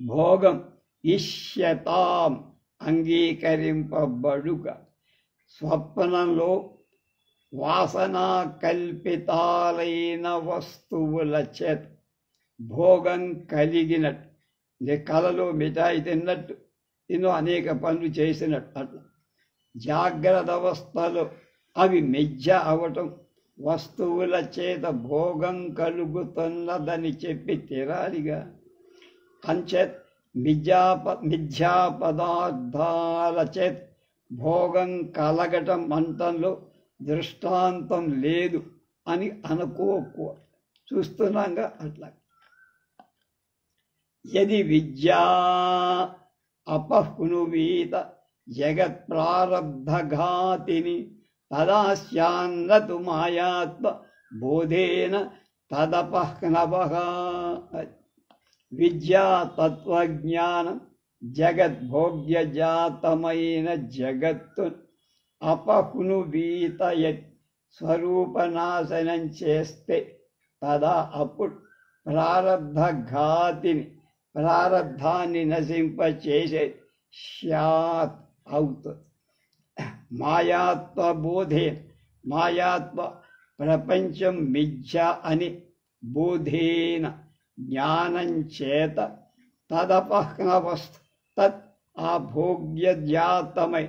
భోగం ఇష్యతాం అంగీకరింపబడుక. స్వప్నంలో వాసనా కల్పితాలైన వస్తువుల చేత భోగం కలిగినట్టు, కలలో మిఠాయి తిన్నట్టు, ఎన్నో అనేక పనులు చేసినట్టు అట్లా జాగ్రత్త అవస్థలో అవి మిథ్య అవటం, వస్తువుల చేత భోగం కలుగుతున్నదని చెప్పి తీరాలిగా. అంచేత మిథ్యా పదార్థాల చేత భోగం కలగటం అంతంలో దృష్టాంతం లేదు అని అనుకోకు. చూస్తున్నాగా అట్లా. యది విద్యా అపహ్నువీత జగత్ ప్రారబ్ధఘాతిని తదా స్యాన్నతు మాయాత్మ బోధేన తదపహ్నవః. విద్యా తత్వజ్ఞానం జగద్భోగ్యజాతమైన జగత్తు అపహ్నువీతయత్ స్వరూపనాశనం చేస్తే తదా అప్పుడు ప్రారబ్ధాన్ని నశింపచేసే స్యాత్ అవుతుంది. మాయాత్వ బోధేన మాయాత్వ ప్రపంచం మిథ్య అని బోధేన జ్ఞానం చేత తదపహ్నవస్తు తత్ ఆ భోగ్యజాతమై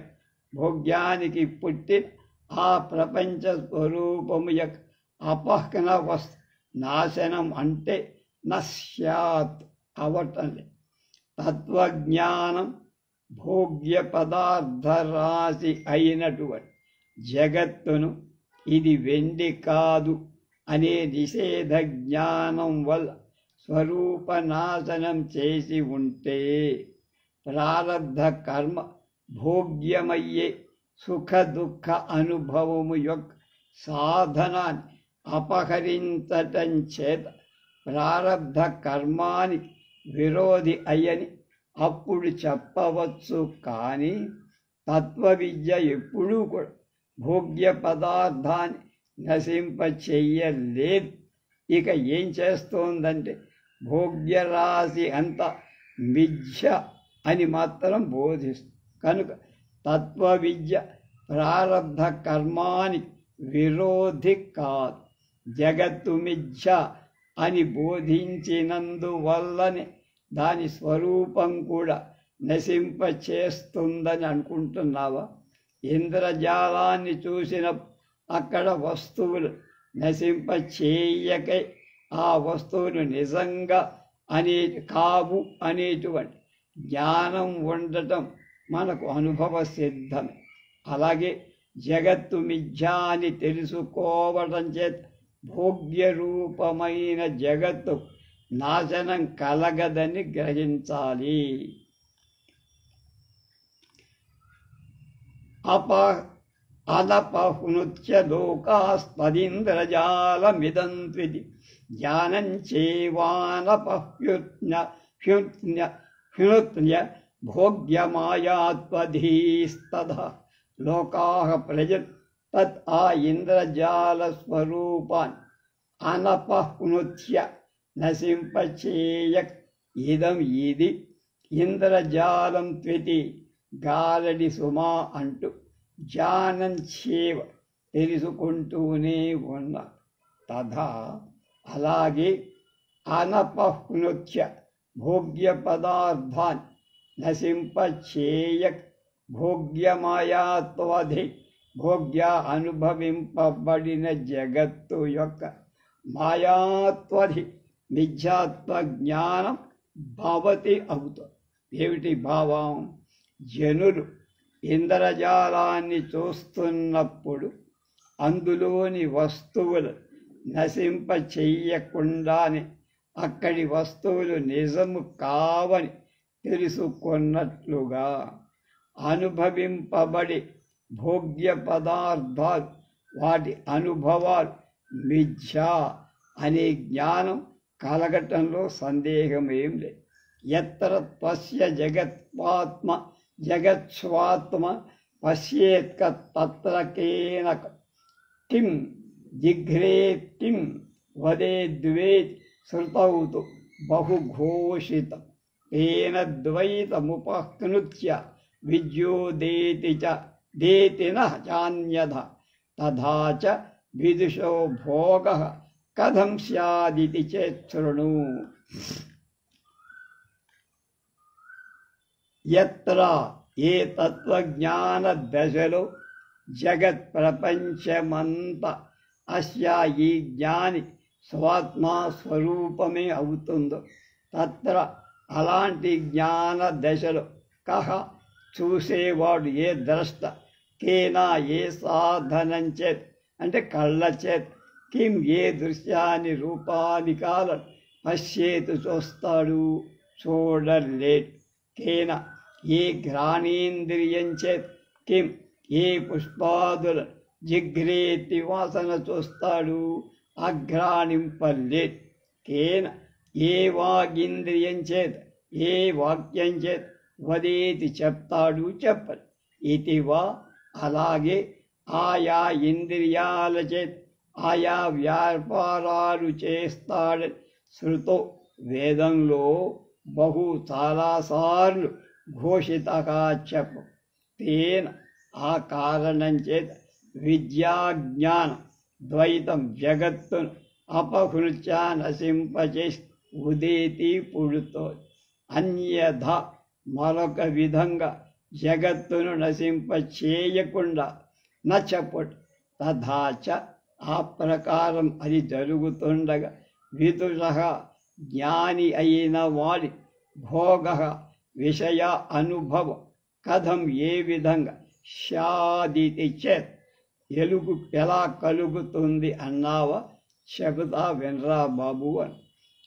భోగ్యానికి పుట్టిన ఆ ప్రపంచ స్వరూపము యొక్క అపహ్నవస్తు నాశనం అంటే నశ్యాత్ అవటండి. తత్వజ్ఞానం భోగ్య పదార్థ రాశి అయినటువంటి జగత్తును ఇది వెండి కాదు అనే నిషేధ జ్ఞానం వల్ల స్వరూపనాశనం చేసి ఉంటే ప్రారబ్ధ కర్మ భోగ్యమయ్యే సుఖ దుఃఖ అనుభవము యొక్క సాధనాన్ని అపహరించటం చేత ప్రారబ్ధ కర్మానికి విరోధి అయ్యని అప్పుడు చెప్పవచ్చు. కానీ తత్వ విద్య ఎప్పుడూ కూడా భోగ్య పదార్థాన్ని నశింప చెయ్యలేదు. ఇక ఏం చేస్తోందంటే భోగ్యరాశి అంతా మిథ్య అని మాత్రం బోధిస్తుంది. కనుక తత్వ విద్య ప్రారబ్ధ కర్మానికి విరోధి కాదు. జగత్తు మిథ్య అని బోధించినందువల్లనే దాని స్వరూపం కూడా నశింప చేస్తుందని అనుకుంటున్నావా? ఇంద్రజాలాన్ని చూసిన అక్కడ వస్తువులు నశింప చేయకై ఆ వస్తువులు నిజంగా కావు అనేటువంటి జ్ఞానం ఉండటం మనకు అనుభవ సిద్ధమే. అలాగే జగత్తు మిథ్యా అని తెలుసుకోవడం చేత భోగ్య రూపమైన జగత్తు నాశనం కలగదని గ్రహించాలి. అనపహృత్య లోకాస్పదింద్రజాలమిదం త్విది జ్ఞానం చేవానపహ్యుత్న్య భోగ్యమాయాత్వధీస్తదా లోకాః ప్రజలు తత్ ఆ ఇంద్రజాల స్వరూపాన్ని అనపహృత్య నశింపచేయక్ ఇదం ఇది ఇంద్రజాలం త్వితి గారడి సుమా అంటూ జ్ఞానం చేవ తెలుసుకుంటూనే ఉన్నారు. తథా అలాగే అనపహృత్య భోగ్య పదార్థాన్ని నశింపచేయక్ భోగ్యమాయాత్వధి భోగ్య అనుభవింపబడిన జగత్తు యొక్క మాయాత్వధి మిథ్యాత్వ జ్ఞానం భవతి అవుతుంది. ఏమిటి భావం? జనులు ఇంద్రజాలాన్ని చూస్తున్నప్పుడు అందులోని వస్తువులు నశింప చెయ్యకుండానే అక్కడి వస్తువులు నిజము కావని తెలుసుకున్నట్లుగా అనుభవింపబడి భోగ్య పదార్థాలు వాటి అనుభవాలు మిథ్యా అనే జ్ఞానం కలగటంలో సందేహమేం లేదు. ఎత్ర త్వస్య జగత్స్వాత్మ పశ్యేత్క తత్ర కేన కిం జిఘ్రేత్ కిం వదేద్వేత్ శ్రుతౌతు బహుఘోషితం తేన ద్వైతముపహృత్య విద్యోదేతి చ దేతి నాన్యథ తథా చ విదుషో భోగః కథం స్యాదితి చేతృణు. ఎత్ర ఏ తత్వజ్ఞాన దశలో జగత్ ప్రపంచమంత అస్యా ఈ జ్ఞాని స్వాత్మా స్వరూపమే అవుతుందో తత్ర అలాంటి జ్ఞాన దశలో కహ చూసేవాడు ఏ ద్రష్ట కేనా ఏ సాధనం చేత్ అంటే కళ్ళ చేత్ కిం ఏ దృశ్యాన్ని రూపాన్ని కాలం పశ్యేతు చూస్తాడు చూడలేడు. కేన ఏ ఘ్రాణేంద్రియం చేత్ కిం ఏ పుష్పాదుల జిఘ్రేతి వాసన చూస్తాడు అఘ్రాణింపలేడు. కేన ఏ వాగింద్రియం చేత్ ఏ వాక్యం చేత్ వదేతి చెప్తాడు చెప్పడు. ఇతివా అలాగే ఆయా ఇంద్రియాల చేత్ ఆయా వ్యాపారాలు చేస్తాడని శృతో వేదంలో చాలాసార్లు ఘోషితగా చెప్పు. తేన ఆ కారణం చేత విద్యాజ్ఞానం ద్వైతం జగత్తును అపహృత్య నశింపచేసి ఉదేతి పుడుతోంది. అన్యథ మరొక విధంగా జగత్తును నశింపచేయకుండా నచ్చపడు. తథాచ ఆ ప్రకారం అది జరుగుతుండగా విదుషః జ్ఞాని అయిన వాడి భోగ విషయ అనుభవం కథం ఏ విధంగా స్యాదితి చేత్ ఎలా కలుగుతుంది అన్నావా? చెబుతా వినరా బాబు అని.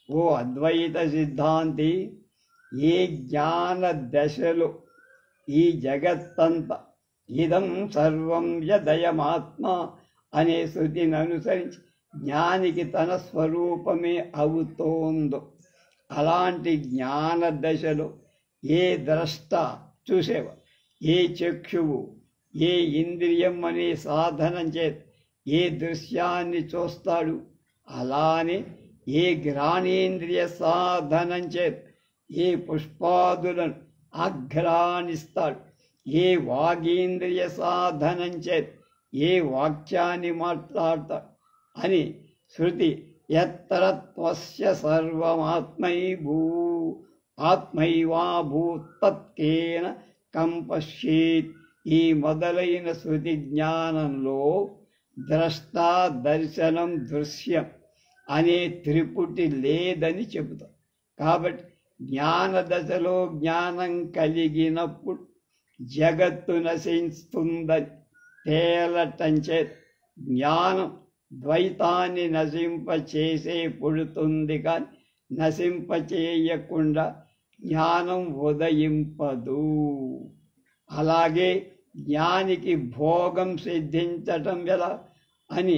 ఓ అద్వైత సిద్ధాంతి, ఏ జ్ఞాన దశలో ఈ జగత్తంతా ఇదం సర్వం యదయమాత్మ అనే శృతిని అనుసరించి జ్ఞానికి తన స్వరూపమే అవుతోందో, అలాంటి జ్ఞాన దశలో ఏ ద్రష్ట చూసేవా, ఏ చక్షువు, ఏ ఇంద్రియం అనే సాధనం చేత ఏ దృశ్యాన్ని చూస్తాడు, అలానే ఏ ఘ్రాణేంద్రియ సాధనం చేత ఏ పుష్పాదులను ఆఘ్రానిస్తాడు, ఏ వాగేంద్రియ సాధనం చేత ఏ వాక్యాన్ని మాట్లాడతాడు అని శృతి యత్తరత్వస్య సర్వమాత్మైభూ ఆత్మైవాభూతత్కేన కంపశ్యేత్ ఈ మొదలైన శృతి జ్ఞానంలో ద్రష్ట, దర్శనం, దృశ్యం అనే త్రిపుటి లేదని చెబుతాం. కాబట్టి జ్ఞాన దశలో జ్ఞానం కలిగినప్పుడు జగత్తు నశిస్తుందని తేలటం చేత జ్ఞానం ద్వైతాన్ని నశింపచేసే పుడుతుంది, కానీ నశింపచేయకుండా జ్ఞానం ఉదయింపదు. అలాగే జ్ఞానికి భోగం సిద్ధించటం ఎలా అని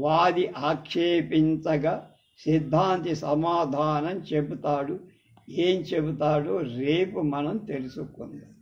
వాది ఆక్షేపించగా సిద్ధాంతి సమాధానం చెబుతాడు. ఏం చెబుతాడో రేపు మనం తెలుసుకుందాం.